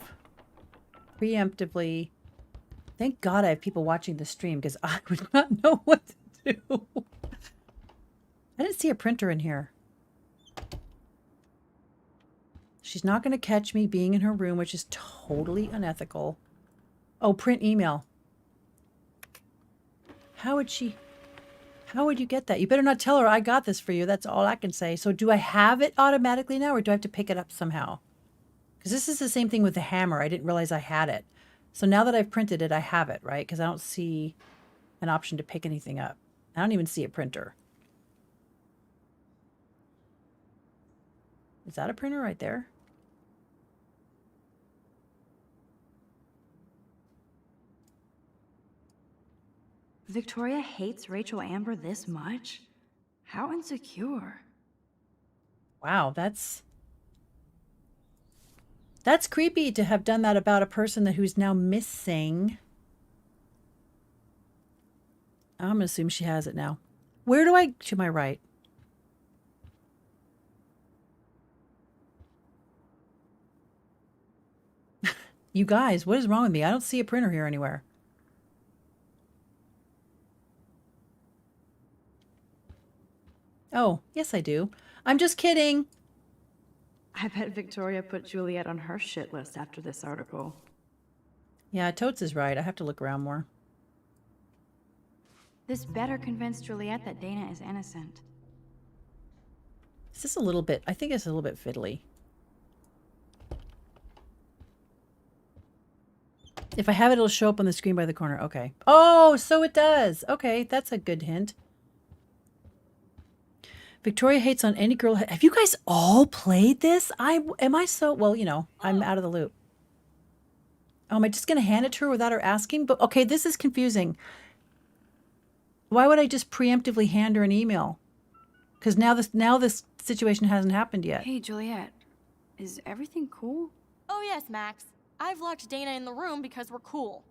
Preemptively. Thank God I have people watching the stream because I would not know what to do. I didn't see a printer in here. She's not going to catch me being in her room, which is totally unethical. Oh, print email. How would she... How would you get that? You better not tell her I got this for you. That's all I can say. So do I have it automatically now or do I have to pick it up somehow? Because this is the same thing with the hammer. I didn't realize I had it. So now that I've printed it, I have it, right? Because I don't see an option to pick anything up. I don't even see a printer. Is that a printer right there? Victoria hates Rachel Amber this much? How insecure. Wow, that's creepy to have done that about a person who's now missing. I'm going to assume she has it now. Where do I... To my right. You guys, what is wrong with me? I don't see a printer here anywhere. Oh, yes I do. I'm just kidding. I bet Victoria put Juliet on her shit list after this article. Yeah, Totes is right. I have to look around more. This better convince Juliet that Dana is innocent. Is this a little bit... I think it's a little bit fiddly. If I have it, it'll show up on the screen by the corner. Okay. Oh, so it does. Okay, that's a good hint. Victoria hates on any girl. Have you guys all played this? Am I so... Well, you know, I'm out of the loop. Oh, am I just going to hand it to her without her asking? But okay, this is confusing. Why would I just preemptively hand her an email? Because now this situation hasn't happened yet. Hey, Juliet. Is everything cool? Oh yes, Max. I've locked Dana in the room because we're cool.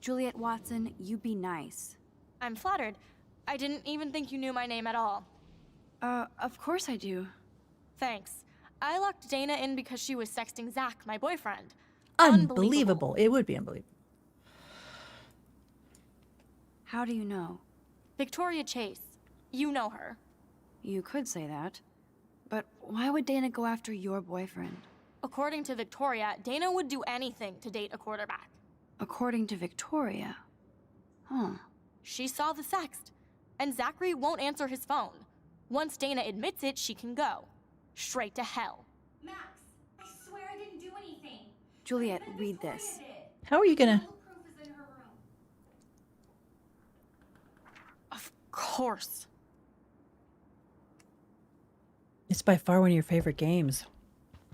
Juliet Watson, you be nice. I'm flattered. I didn't even think you knew my name at all. Of course I do. Thanks. I locked Dana in because she was sexting Zach, my boyfriend. Unbelievable. It would be unbelievable. How do you know? Victoria Chase. You know her. You could say that. But why would Dana go after your boyfriend? According to Victoria, Dana would do anything to date a quarterback. According to Victoria? Huh. She saw the sext, and Zachary won't answer his phone. Once Dana admits it, she can go. Straight to hell. Max, I swear I didn't do anything. Juliet, read this. How are you gonna... Of course. It's by far one of your favorite games.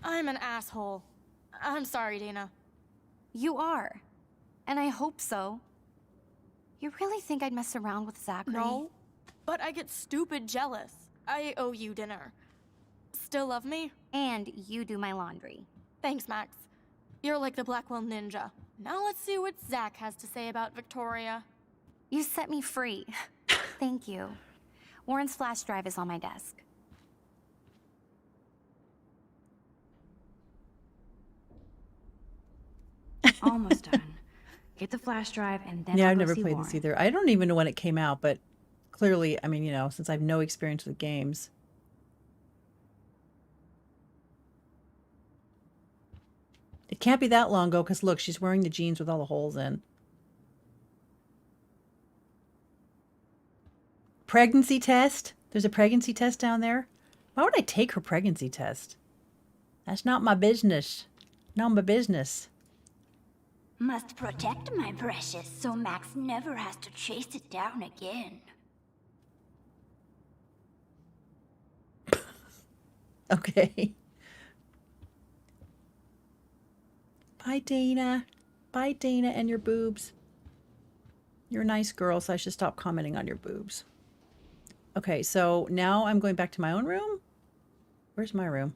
I'm an asshole. I'm sorry, Dana. You are. And I hope so. You really think I'd mess around with Zachary? No, but I get stupid jealous. I owe you dinner. Still love me? And you do my laundry. Thanks, Max. You're like the Blackwell Ninja. Now let's see what Zach has to say about Victoria. You set me free. Thank you. Warren's flash drive is on my desk. Almost done. Get the flash drive and then Yeah, I'll I've go never see played Warren. this either. I don't even know when it came out, but clearly, I mean, you know, since I have no experience with games. It can't be that long ago, because look, she's wearing the jeans with all the holes in. Pregnancy test? There's a pregnancy test down there? Why would I take her pregnancy test? That's not my business. Not my business. Must protect my precious so Max never has to chase it down again. Okay. Bye, Dana. Bye, Dana and your boobs. You're a nice girl, so I should stop commenting on your boobs. Okay, so now I'm going back to my own room. Where's my room?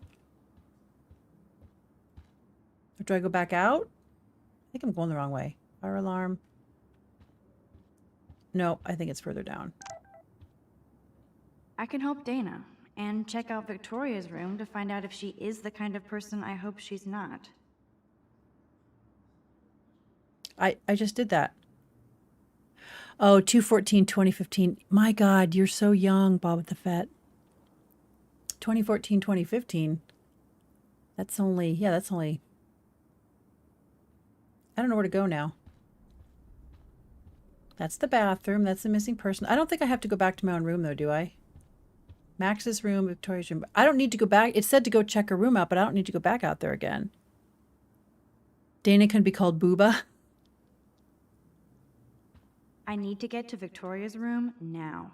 Or do I go back out? I think I'm going the wrong way. Fire alarm. No, I think it's further down. I can help Dana and check out Victoria's room to find out if she is the kind of person I hope she's not. I just did that. Oh, 2/14/2015. My God, you're so young, Bob the Fett. 2014, 2015. That's only, yeah, that's only. I don't know where to go now. That's the bathroom. That's the missing person. I don't think I have to go back to my own room, though, do I? Max's room, Victoria's room. I don't need to go back. It said to go check her room out, but I don't need to go back out there again. Dana can be called Booba. I need to get to Victoria's room now.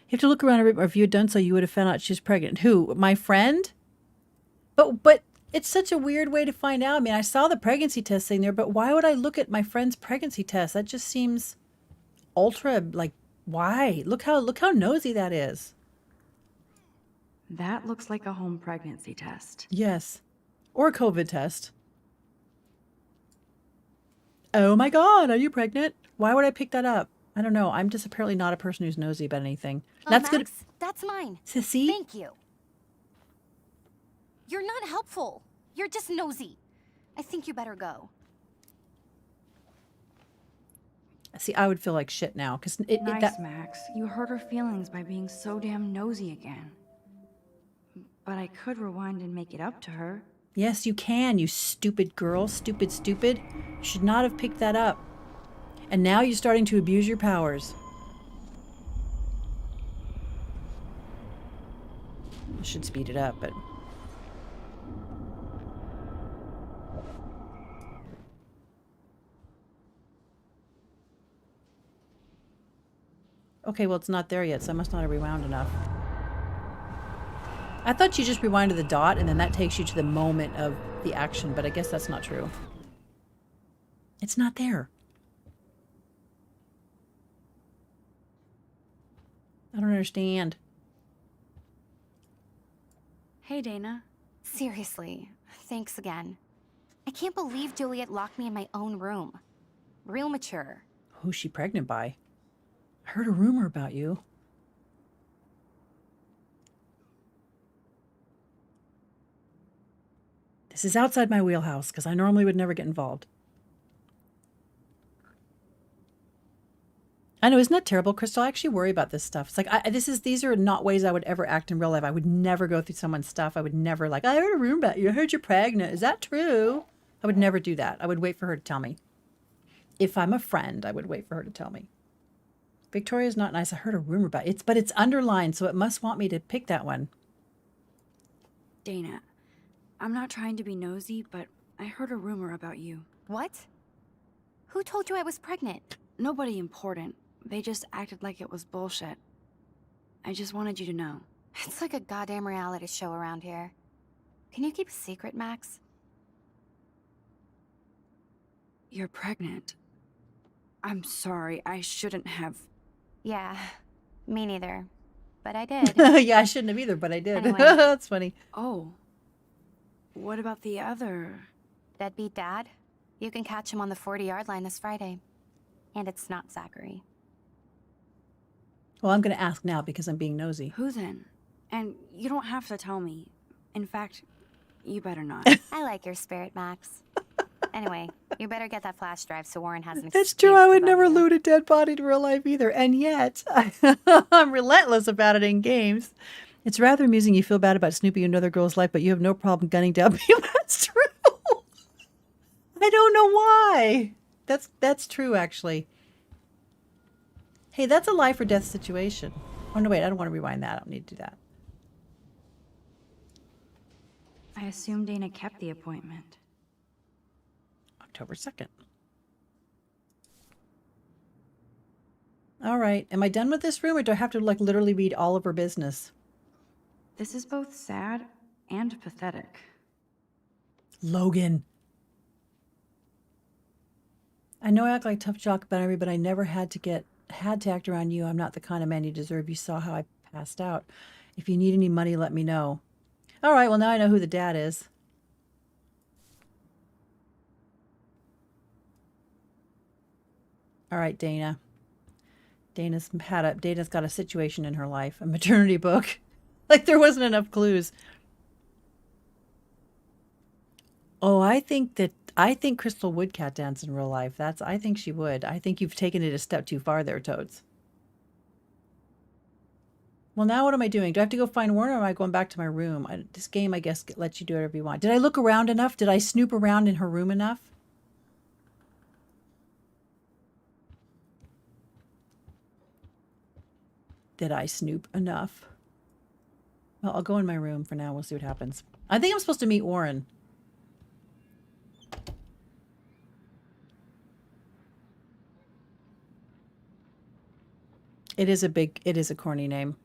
You have to look around her room, or if you had done so, you would have found out she's pregnant. Who? My friend? But it's such a weird way to find out. I mean, I saw the pregnancy test thing there, but why would I look at my friend's pregnancy test? That just seems ultra, like, why? Look how nosy that is. That looks like a home pregnancy test. Yes. Or a COVID test. Oh my God, are you pregnant? Why would I pick that up? I don't know. I'm just apparently not a person who's nosy about anything. That's good. Max, that's mine. Sissy? Thank you. You're not helpful. You're just nosy. I think you better go. See, I would feel like shit now. Because Nice, Max. You hurt her feelings by being so damn nosy again. But I could rewind and make it up to her. Yes, you can, you stupid girl. Stupid. You should not have picked that up. And now you're starting to abuse your powers. I should speed it up, but... Okay, well, it's not there yet, so I must not have rewound enough. I thought you just rewinded the dot, and then that takes you to the moment of the action, but I guess that's not true. It's not there. don't understand. Hey, Dana. Seriously, thanks again. I can't believe Juliet locked me in my own room. Real mature. Who's she pregnant by? I heard a rumor about you. This is outside my wheelhouse because I normally would never get involved. I know, isn't that terrible, Crystal? I actually worry about this stuff. It's like, these are not ways I would ever act in real life. I would never go through someone's stuff. I would never like, I heard a rumor about you. I heard you're pregnant. Is that true? I would never do that. I would wait for her to tell me. If I'm a friend, I would wait for her to tell me. Victoria's not nice. I heard a rumor about it. But it's underlined, so it must want me to pick that one. Dana, I'm not trying to be nosy, but I heard a rumor about you. What? Who told you I was pregnant? Nobody important. They just acted like it was bullshit. I just wanted you to know. It's like a goddamn reality show around here. Can you keep a secret, Max? You're pregnant. I'm sorry, I shouldn't have. Yeah, me neither. But I did. Yeah, I shouldn't have either, but I did. Anyway. That's funny. Oh. What about the other? Deadbeat dad? You can catch him on the 40-yard line this Friday. And it's not Zachary. Well, I'm going to ask now because I'm being nosy. Who then? And you don't have to tell me. In fact, you better not. I like your spirit, Max. Anyway, you better get that flash drive so Warren has an That's true. I would never loot a dead body to real life either. And yet, I'm relentless about it in games. It's rather amusing you feel bad about snooping in another girl's life, but you have no problem gunning down people. That's true. I don't know why. That's true, actually. Hey, that's a life or death situation. Oh, no, wait. I don't want to rewind that. I don't need to do that. I assume Dana kept the appointment. October 2nd. All right. Am I done with this room, or do I have to, like, literally read all of her business? This is both sad and pathetic. Logan. I know I act like tough jock about everybody, but I never had to act around you. I'm not the kind of man you deserve. You saw how I passed out. If you need any money, let me know. All right, well, now I know who the dad is. All right, Dana. Dana's got a situation in her life, a maternity book. Like there wasn't enough clues. Oh, I think Crystal would cat dance in real life. I think she would. I think you've taken it a step too far there, Toads. Well, now what am I doing? Do I have to go find Warren, or am I going back to my room? This game, I guess, lets you do whatever you want. Did I look around enough? Did I snoop around in her room enough? Did I snoop enough? Well, I'll go in my room for now. We'll see what happens. I think I'm supposed to meet Warren. It is a corny name.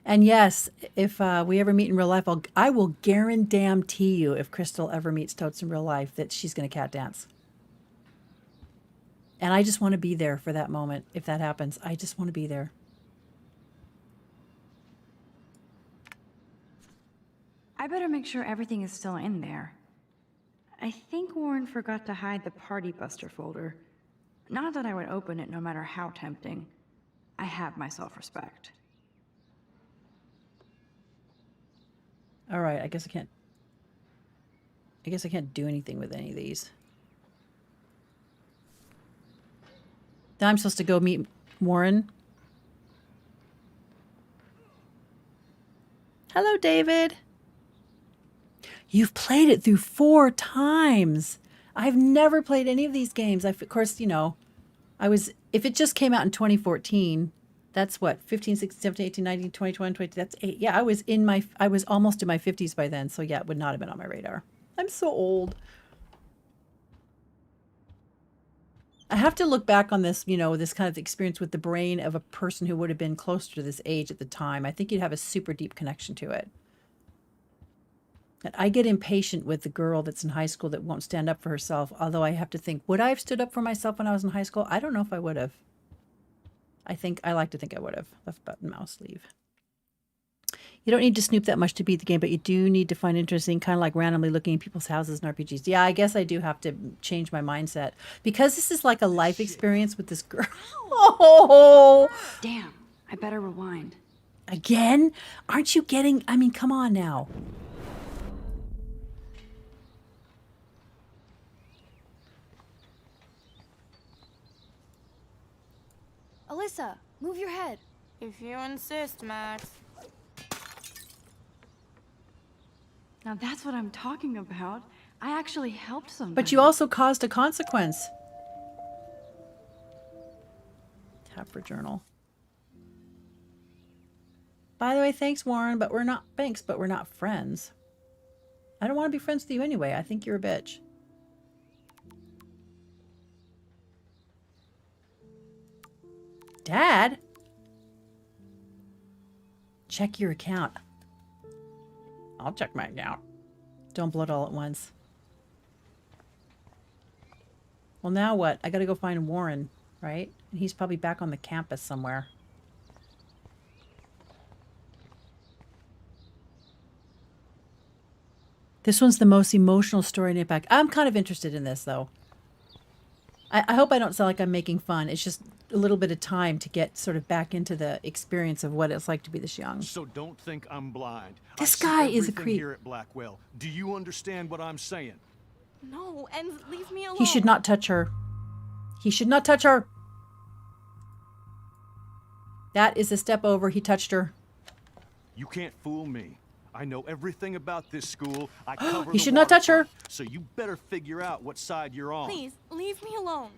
And yes, if we ever meet in real life, I will guarantee you, if Crystal ever meets Totes in real life, that she's going to cat dance. And I just want to be there for that moment. If that happens, I just want to be there. I better make sure everything is still in there. I think Warren forgot to hide the Party Buster folder. Not that I would open it no matter how tempting. I have my self-respect. All right, I guess I can't do anything with any of these. Now I'm supposed to go meet Warren. Hello, David. You've played it through 4 times. I've never played any of these games. Of course, you know, if it just came out in 2014, that's what, 15, 16, 17, 18, 19, 20, 21, 22, that's 8. Yeah, I was almost in my 50s by then, so yeah, it would not have been on my radar. I'm so old. I have to look back on this, you know, this kind of experience with the brain of a person who would have been closer to this age at the time. I think you'd have a super deep connection to it. And I get impatient with the girl that's in high school that won't stand up for herself, although I have to think, would I have stood up for myself when I was in high school? I don't know if I would have. I like to think I would have left button mouse leave. You don't need to snoop that much to beat the game, but you do need to find interesting, kind of like randomly looking at people's houses and RPGs. Yeah, I guess I do have to change my mindset because this is like a life experience with this girl. Oh, Damn, I better rewind. again? Aren't you getting? I mean, come on now. Alyssa, move your head. If you insist, Max. Now that's what I'm talking about. I actually helped somebody. But you also caused a consequence. Tap for journal. By the way, thanks, Warren, but we're not friends. I don't want to be friends with you anyway. I think you're a bitch. Dad? Check your account. I'll check my account. Don't blow it all at once. Well, now what? I gotta go find Warren, right? And he's probably back on the campus somewhere. This one's the most emotional story in Impact. I'm kind of interested in this, though. I hope I don't sound like I'm making fun. It's just a little bit of time to get sort of back into the experience of what it's like to be this young. So don't think I'm blind. This I see guy is a everything creep. here at Blackwell. Do you understand what I'm saying? No, and leave me alone. He should not touch her. He should not touch her. That is a step over. He touched her. You can't fool me. I know everything about this school. I cover He the should not touch her. waterfront, so you better figure out what side you're on. Please, leave me alone.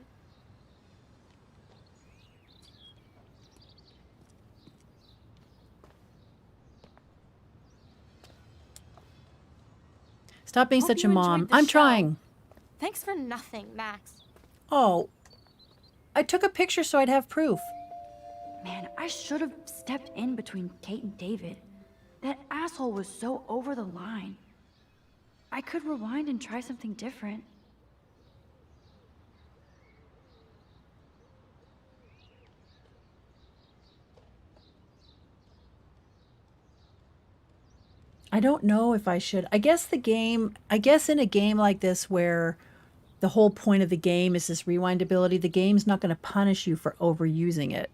Stop being Hope such a you mom. enjoyed the I'm show. trying. Thanks for nothing, Max. Oh, I took a picture so I'd have proof. Man, I should have stepped in between Kate and David. That asshole was so over the line. I could rewind and try something different. I don't know if I should. I guess in a game like this where the whole point of the game is this rewind ability, the game's not going to punish you for overusing it.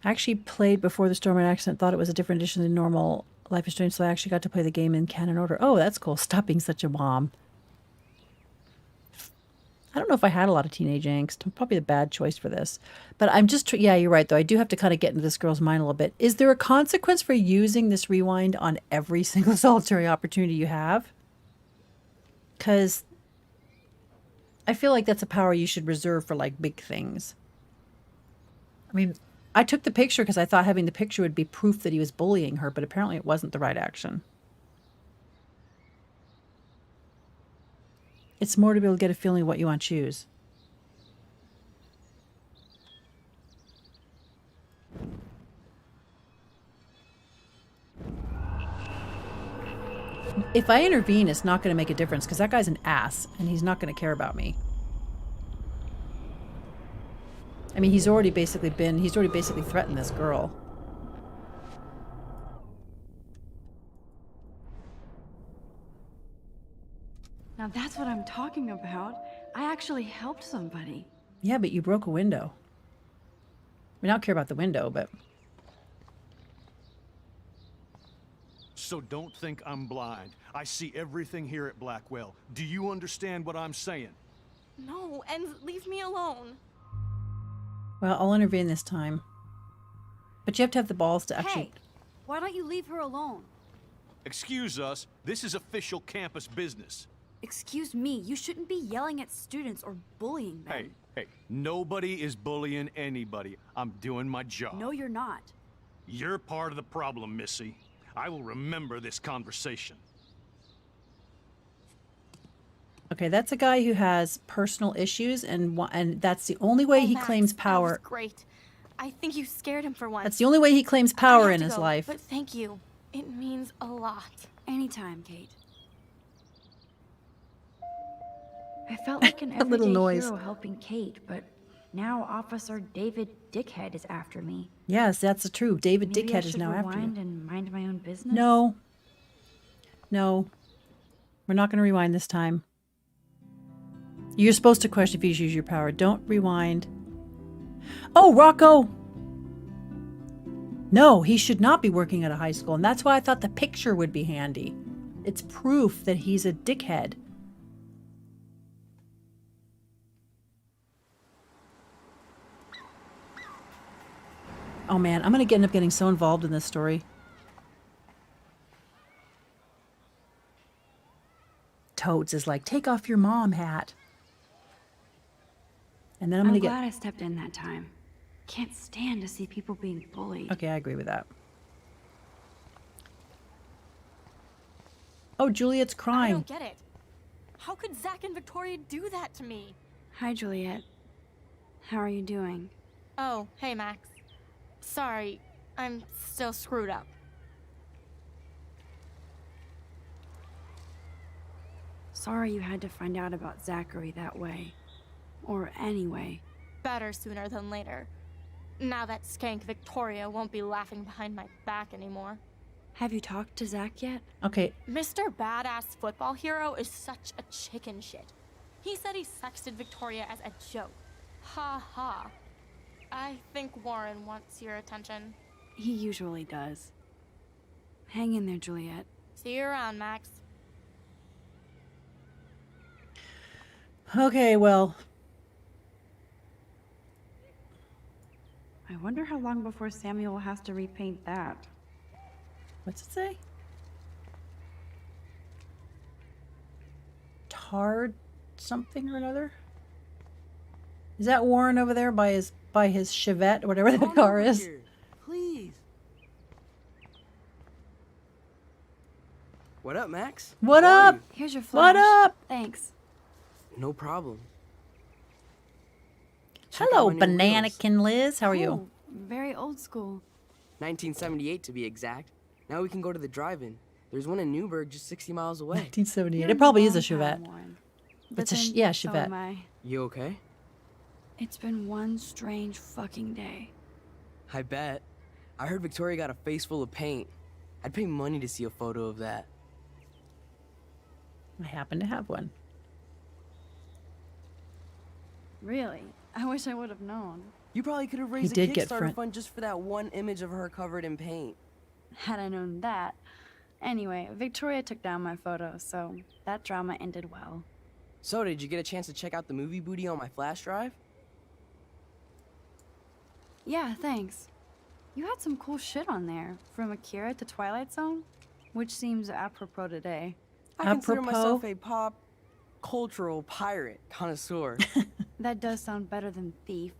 I actually played Before the Storm and Accident, thought it was a different edition than normal Life is Strange, so I actually got to play the game in canon order. Oh, that's cool. Stop being such a mom. I don't know if I had a lot of teenage angst. I'm probably the bad choice for this. But I'm just, yeah, you're right, though. I do have to kind of get into this girl's mind a little bit. Is there a consequence for using this rewind on every single solitary opportunity you have? Because I feel like that's a power you should reserve for, like, big things. I mean, I took the picture because I thought having the picture would be proof that he was bullying her, but apparently it wasn't the right action. It's more to be able to get a feeling of what you want to choose. If I intervene, it's not going to make a difference because that guy's an ass and he's not going to care about me. I mean, he's already basically threatened this girl. Now that's what I'm talking about. I actually helped somebody. Yeah, but you broke a window. I mean, I don't care about the window, but... So don't think I'm blind. I see everything here at Blackwell. Do you understand what I'm saying? No, and leave me alone. Well, I'll intervene this time. But you have to have the balls to actually... Hey, why don't you leave her alone? Excuse us, this is official campus business. Excuse me, you shouldn't be yelling at students or bullying them. Hey, nobody is bullying anybody. I'm doing my job. No, you're not. You're part of the problem, Missy. I will remember this conversation. Okay, that's a guy who has personal issues, and that's the only way he Max, claims that power. was great. I think you scared him for once. That's the only way he claims I power have in to his go, life. But thank you. It means a lot. Anytime, Kate. I felt like an That little everyday noise. hero helping Kate, but now Officer David Dickhead is after me. Yes, that's true. David Maybe I Dickhead is should now after you. rewind and mind my own business? No. No. We're not going to rewind this time. You're supposed to question if you use your power. Don't rewind. Oh, Rocco! No, he should not be working at a high school, and that's why I thought the picture would be handy. It's proof that he's a dickhead. Oh man, I'm going to end up getting so involved in this story. Toads is like, take off your mom hat. And then I'm going to glad I stepped in that time. Can't stand to see people being bullied. Okay, I agree with that. Oh, Juliet's I crying. don't get it. How could Zach and Victoria do that to me? Hi, Juliet. How are you doing? Oh, hey, Max. Sorry, I'm still screwed up. Sorry you had to find out about Zachary that way. Or anyway. Better sooner than later. Now that skank Victoria won't be laughing behind my back anymore. Have you talked to Zach yet? Okay. Mr. Badass Football Hero is such a chicken shit. He said he sexted Victoria as a joke. Ha ha. I think Warren wants your attention. He usually does. Hang in there, Juliet. See you around, Max. Okay, well. I wonder how long before Samuel has to repaint that. What's it say? Tard something or another? Is that Warren over there by his Chevette or whatever that car is? Here, please. What up, Max? What How are up? you? Here's your flash. What up? Thanks. No problem. Check out Hello, my new wheels. Bananakin Liz. How are you? Oh, very old school. 1978 to be exact. Now we can go to the drive-in. There's one in Newburgh just 60 miles away. 1978. You're It probably is a long time, Chevette. Warren. It's a But then, yeah, so Chevette. am I. You okay? It's been one strange fucking day. I bet. I heard Victoria got a face full of paint. I'd pay money to see a photo of that. I happen to have one. Really? I wish I would have known. You probably could have raised a did get Kickstarter front- fund just for that one image of her covered in paint. Had I known that. Anyway, Victoria took down my photo, so that drama ended well. So, did you get a chance to check out the movie booty on my flash drive? Yeah, thanks. You had some cool shit on there, from Akira to Twilight Zone, which seems apropos today. I consider Apropos? myself a pop cultural pirate connoisseur. That does sound better than thief.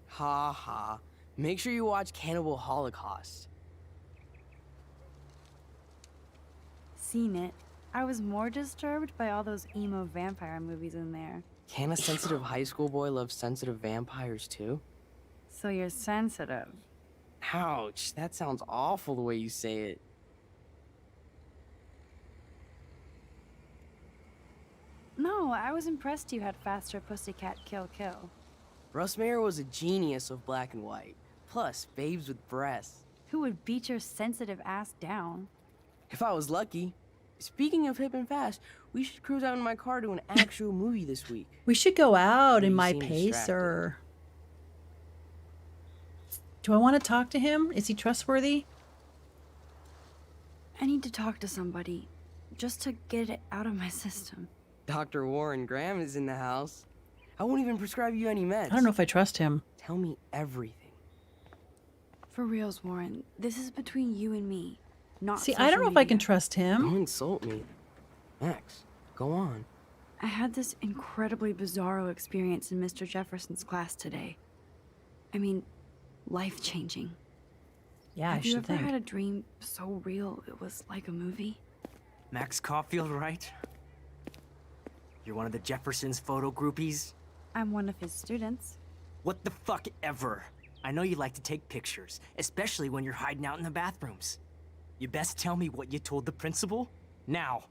Ha ha. Make sure you watch Cannibal Holocaust. Seen it. I was more disturbed by all those emo vampire movies in there. Can a sensitive high school boy love sensitive vampires too? So you're sensitive. Ouch, that sounds awful the way you say it. No, I was impressed you had faster Pussycat Kill Kill. Russ Meyer was a genius of black and white. Plus, babes with breasts. Who would beat your sensitive ass down? If I was lucky. Speaking of hip and fast, we should cruise out in my car to an actual movie this week. We should go out Yeah, in you my seem Pacer. Do I want to talk to him? Is he trustworthy? I need to talk to somebody, just to get it out of my system. Dr. Warren Graham is in the house. I won't even prescribe you any meds. I don't know if I trust him. Tell me everything. For reals, Warren, this is between you and me, not See, I don't know social if I can media. trust him. Don't insult me. Max, go on. I had this incredibly bizarro experience in Mr. Jefferson's class today. I mean, life-changing. Yeah, I Have you should ever think. had a dream so real it was like a movie? Max Caulfield, right? You're one of the Jefferson's photo groupies? I'm one of his students. What the fuck ever? I know you like to take pictures, especially when you're hiding out in the bathrooms. You best tell me what you told the principal now.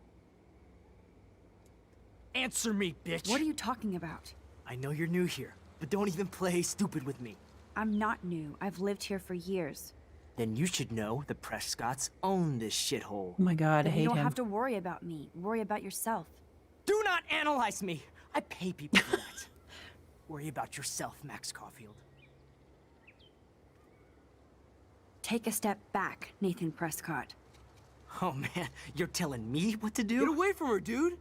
Answer me, bitch! What are you talking about? I know you're new here, but don't even play stupid with me. I'm not new. I've lived here for years. Then you should know the Prescotts own this shithole. Oh my god, I Then hate you don't him. have to worry about me. Worry about yourself. Do not analyze me! I pay people for that. Worry about yourself, Max Caulfield. Take a step back, Nathan Prescott. Oh man, you're telling me what to do? Get away from her, dude!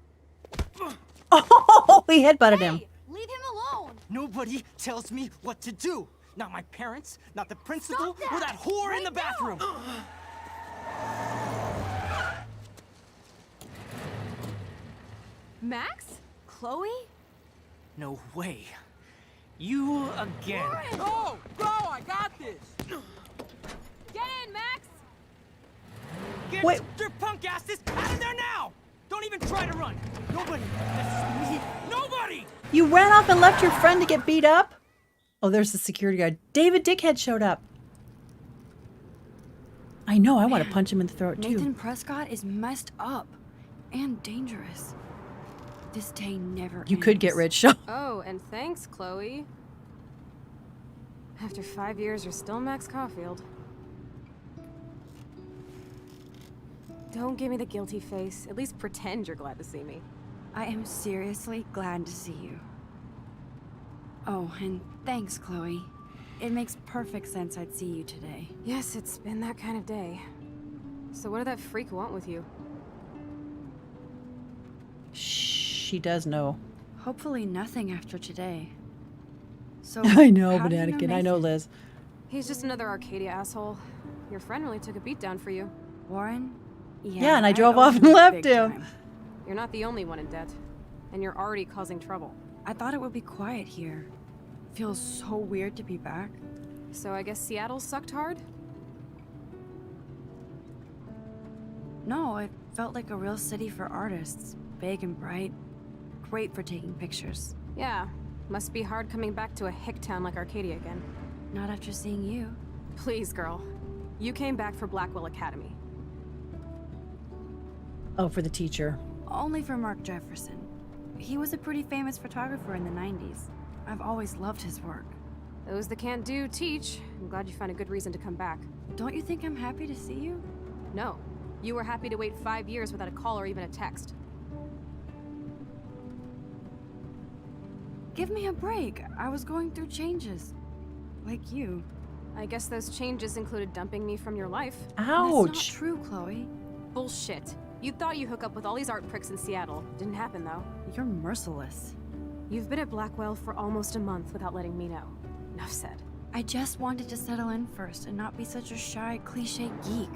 Oh, he headbutted him. Leave him alone! Nobody tells me what to do. Not my parents, not the principal, Stop that! or that whore in the bathroom. Max? Chloe? No way. You again. Go! Go! I got this! Get in, Max! Get Wait. your punk asses out of there now! Don't even try to run. Nobody. That's me. Nobody! You ran off and left your friend to get beat up? Oh, there's the security guard. David Dickhead showed up. I know, I want to punch him in the throat too. Nathan Prescott is messed up and dangerous. This day never You could get ends. rich. Oh, and thanks, Chloe. After 5 years, you're still Max Caulfield. Don't give me the guilty face. At least pretend you're glad to see me. I am seriously glad to see you. Oh, and thanks, Chloe. It makes perfect sense I'd see you today. Yes, it's been that kind of day. So what did that freak want with you? She does know. Hopefully nothing after today. So I know, how do you Bananakin. I know, Nathan? Liz. He's just another Arcadia asshole. Your friend really took a beat down for you. Warren? Yeah, and I drove owe off him and left big him. time. You're not the only one in debt. And you're already causing trouble. I thought it would be quiet here. Feels so weird to be back. So I guess Seattle sucked hard? No, it felt like a real city for artists. Big and bright. Great for taking pictures. Yeah. Must be hard coming back to a hick town like Arcadia again. Not after seeing you. Please, girl. You came back for Blackwell Academy. Oh, for the teacher. Only for Mark Jefferson. He was a pretty famous photographer in the 90s. I've always loved his work. Those that can't do, teach. I'm glad you found a good reason to come back. Don't you think I'm happy to see you? No. You were happy to wait 5 years without a call or even a text. Give me a break. I was going through changes. Like you. I guess those changes included dumping me from your life. That's not Ouch. true, Chloe. Bullshit. You thought you hook up with all these art pricks in Seattle. Didn't happen, though. You're merciless. You've been at Blackwell for almost a month without letting me know. Enough said. I just wanted to settle in first and not be such a shy, cliche geek.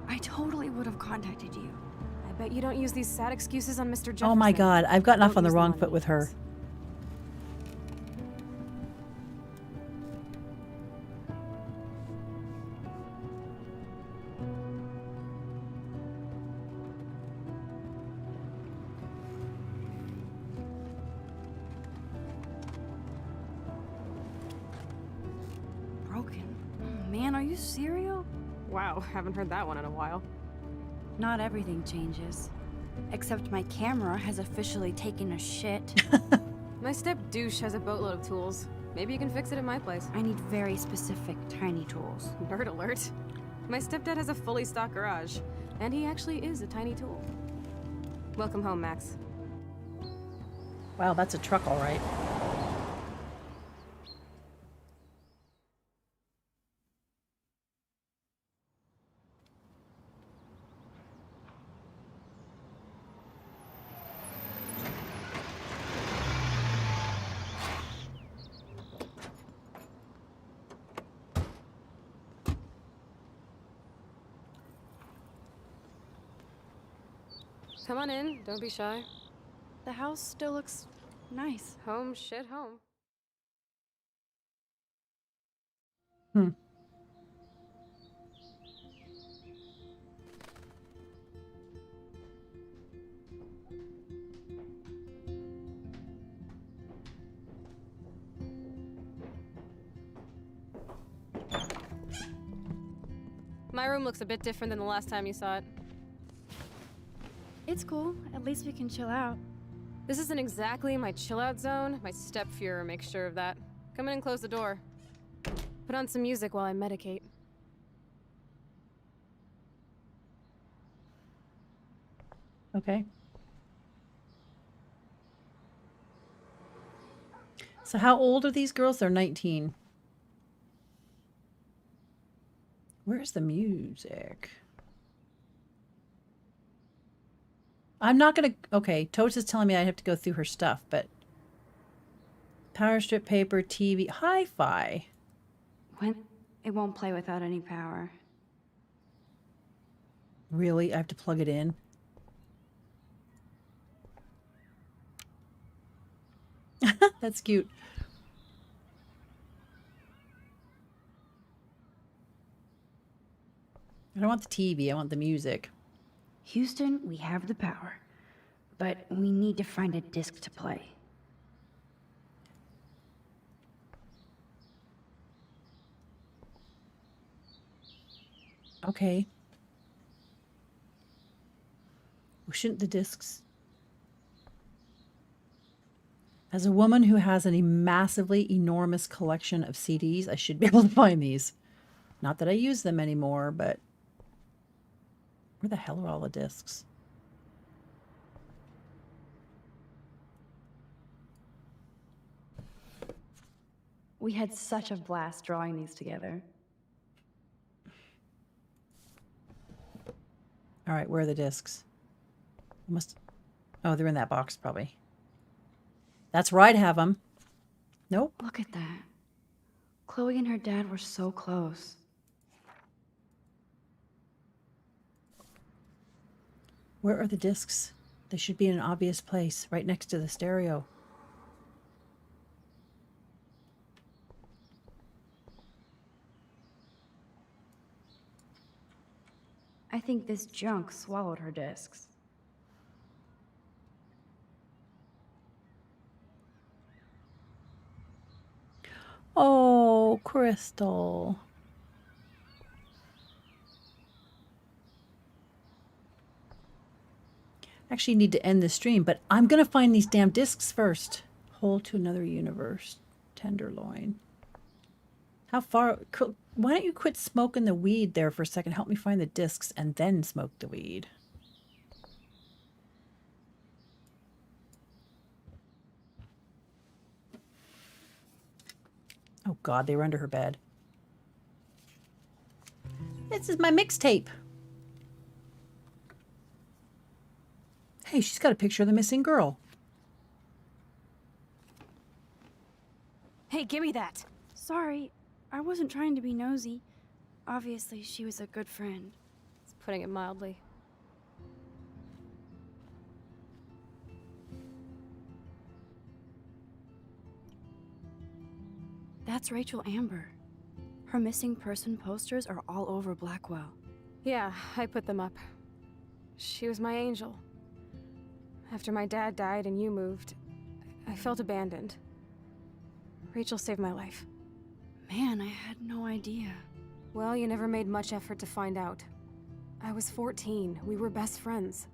I totally would have contacted you. I bet you don't use these sad excuses on Mr. Jefferson. Oh my god, I've gotten off Don't on the use them wrong on foot me. with her. Broken. Oh, man, are you serial? Wow, haven't heard that one in a while. Not everything changes. Except my camera has officially taken a shit. My step douche has a boatload of tools. Maybe you can fix it at my place. I need very specific tiny tools. Nerd alert. My stepdad has a fully stocked garage, and he actually is a tiny tool. Welcome home, Max. Wow, that's a truck, all right. Come on in, don't be shy. The house still looks nice. Home shit home. Hmm. My room looks a bit different than the last time you saw it. It's cool. At least we can chill out. This isn't exactly my chill-out zone. My stepfuhrer makes sure of that. Come in and close the door. Put on some music while I medicate. Okay. So how old are these girls? They're 19. Where's the music? I'm not gonna... Okay, Toads is telling me I have to go through her stuff, but... Power strip, paper, TV, hi-fi. When? It won't play without any power. Really? I have to plug it in? That's cute. I don't want the TV, I want the music. Houston, we have the power. But we need to find a disc to play. Okay. Well, shouldn't the discs... As a woman who has a massively enormous collection of CDs, I should be able to find these. Not that I use them anymore, but... Where the hell are all the discs? We had such a blast drawing these together. All right, where are the discs? Oh, they're in that box, probably. That's where I'd have them. Nope. Look at that. Chloe and her dad were so close. Where are the discs? They should be in an obvious place, right next to the stereo. I think this junk swallowed her discs. Oh, Crystal. Actually need to end the stream, but I'm going to find these damn discs first. Hole to another universe. Tenderloin. How far... Why don't you quit smoking the weed there for a second? Help me find the discs and then smoke the weed. Oh God, they were under her bed. This is my mixtape. Hey, she's got a picture of the missing girl. Hey, give me that. Sorry, I wasn't trying to be nosy. Obviously, she was a good friend. It's putting it mildly. That's Rachel Amber. Her missing person posters are all over Blackwell. Yeah, I put them up. She was my angel. After my dad died and you moved, I felt abandoned. Rachel saved my life. Man, I had no idea. Well, you never made much effort to find out. I was 14. We were best friends.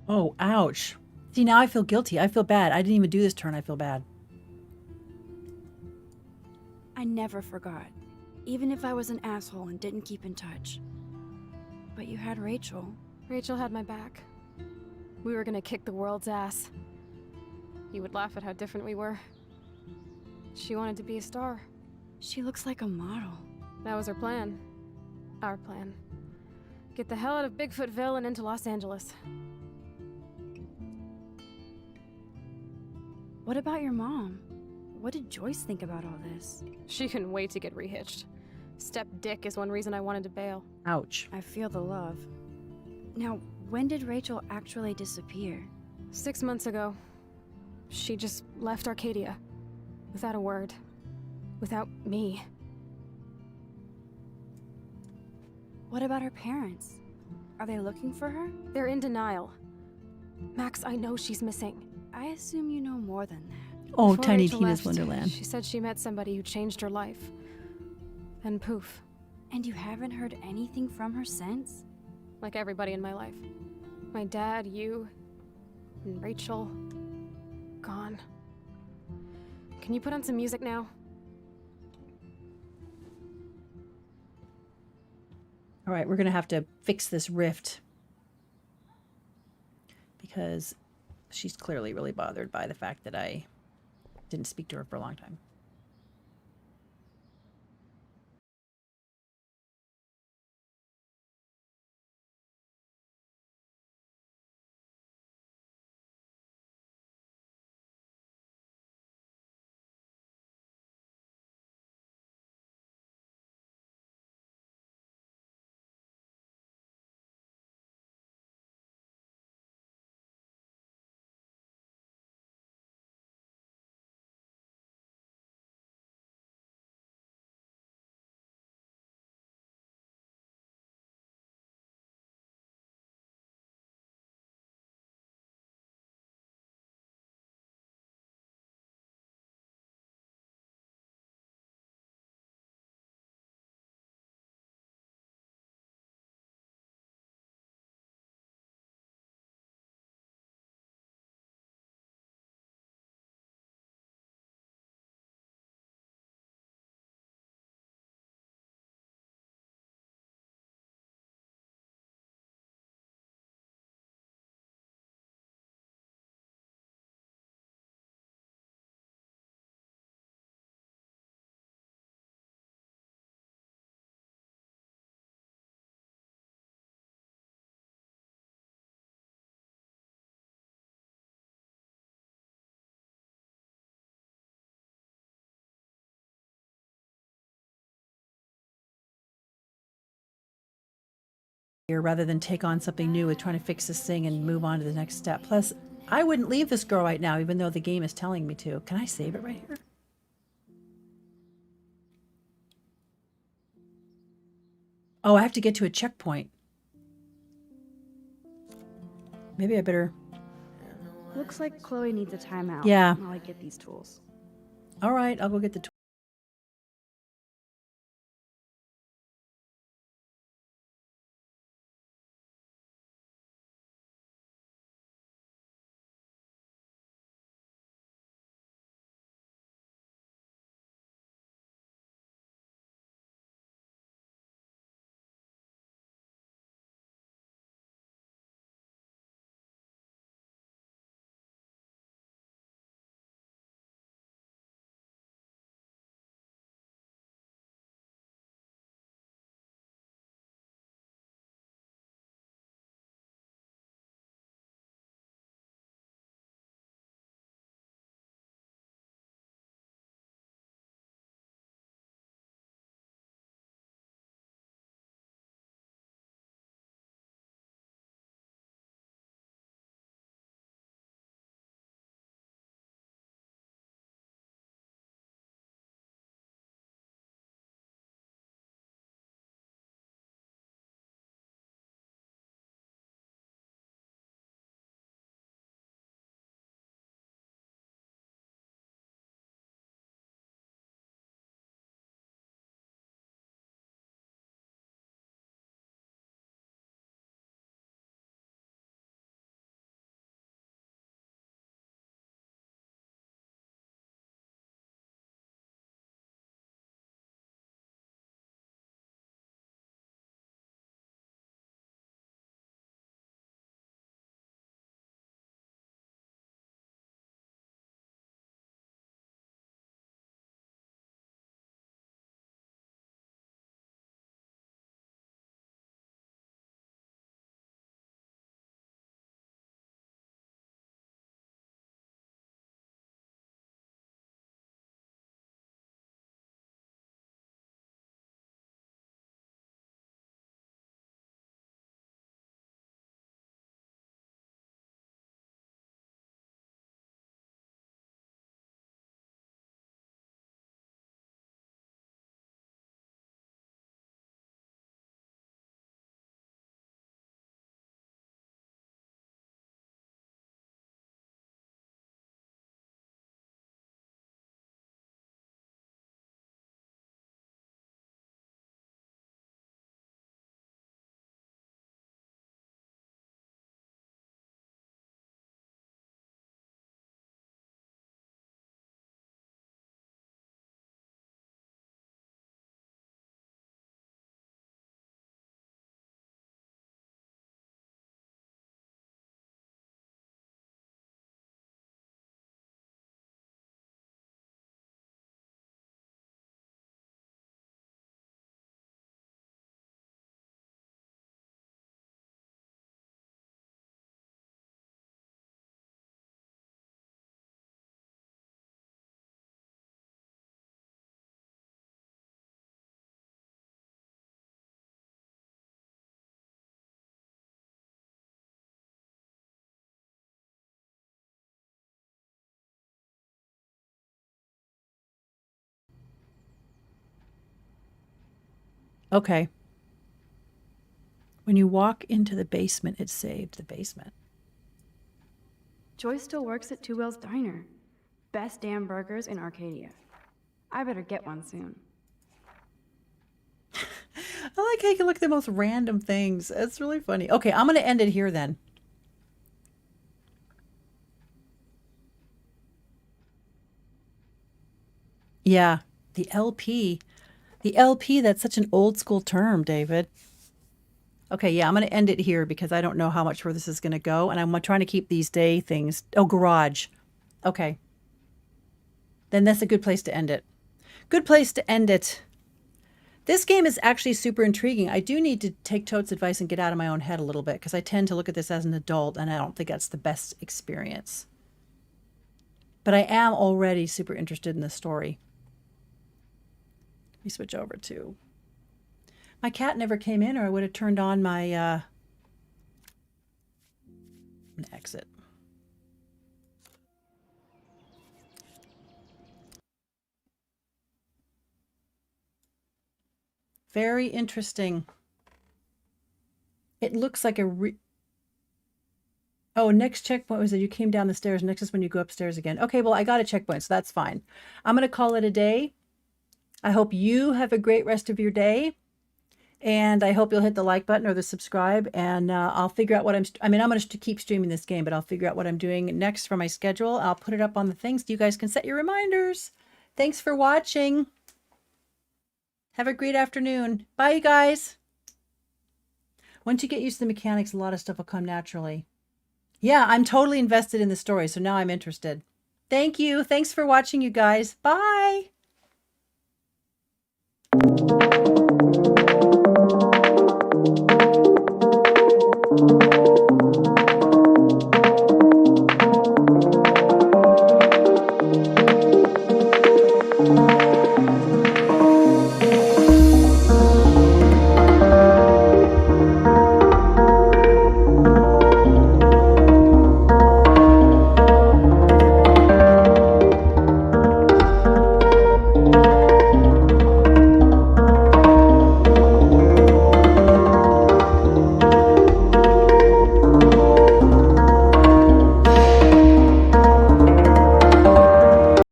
Oh, ouch. See, now I feel guilty. I feel bad. I didn't even do this turn. I feel bad. I never forgot. Even if I was an asshole and didn't keep in touch. But you had Rachel. Rachel had my back. We were gonna kick the world's ass. You would laugh at how different we were. She wanted to be a star. She looks like a model. That was her plan. Our plan. Get the hell out of Bigfootville and into Los Angeles. What about your mom? What did Joyce think about all this? She couldn't wait to get rehitched. Step Dick is one reason I wanted to bail. Ouch. I feel the love. Now, when did Rachel actually disappear? 6 months ago. She just left Arcadia. Without a word. Without me. What about her parents? Are they looking for her? They're in denial. Max, I know she's missing. I assume you know more than that. Oh, Before Tiny Rachel Tina's left, Wonderland. She said she met somebody who changed her life. Then poof. And you haven't heard anything from her since? Like everybody in my life. My dad, you, And Rachel... gone. Can you put on some music now? All right, we're going to have to fix this rift. Because she's clearly really bothered by the fact that I didn't speak to her for a long time. Here, rather than take on something new with trying to fix this thing and move on to the next step. Plus, I wouldn't leave this girl right now, even though the game is telling me to. Can I save it right here? Oh, I have to get to a checkpoint. Maybe I better... Looks like Chloe needs a timeout. Yeah. While I get these tools. All right, I'll go get the tools. Okay. When you walk into the basement, it saved the basement. Joy still works at Two Whales Diner. Best damn burgers in Arcadia. I better get one soon. I like how you can look at the most random things. It's really funny. Okay, I'm going to end it here then. Yeah, the LP. The LP, that's such an old school term, David. Okay, yeah, I'm going to end it here because I don't know how much further this is going to go. And I'm trying to keep these day things. Oh, garage. Okay. Then that's a good place to end it. Good place to end it. This game is actually super intriguing. I do need to take Toad's advice and get out of my own head a little bit because I tend to look at this as an adult and I don't think that's the best experience. But I am already super interested in the story. Let me switch over to... My cat never came in or I would have turned on my... I'm going to exit. Very interesting. It looks like a Oh, next checkpoint was that you came down the stairs. Next is when you go upstairs again. Okay, well, I got a checkpoint, so that's fine. I'm going to call it a day. I hope you have a great rest of your day. And I hope you'll hit the like button or the subscribe. And I'll figure out what I'm going to keep streaming this game, but I'll figure out what I'm doing next for my schedule. I'll put it up on the things. You guys can set your reminders. Thanks for watching. Have a great afternoon. Bye, you guys. Once you get used to the mechanics, a lot of stuff will come naturally. Yeah, I'm totally invested in the story, so now I'm interested. Thank you. Thanks for watching, you guys. Bye.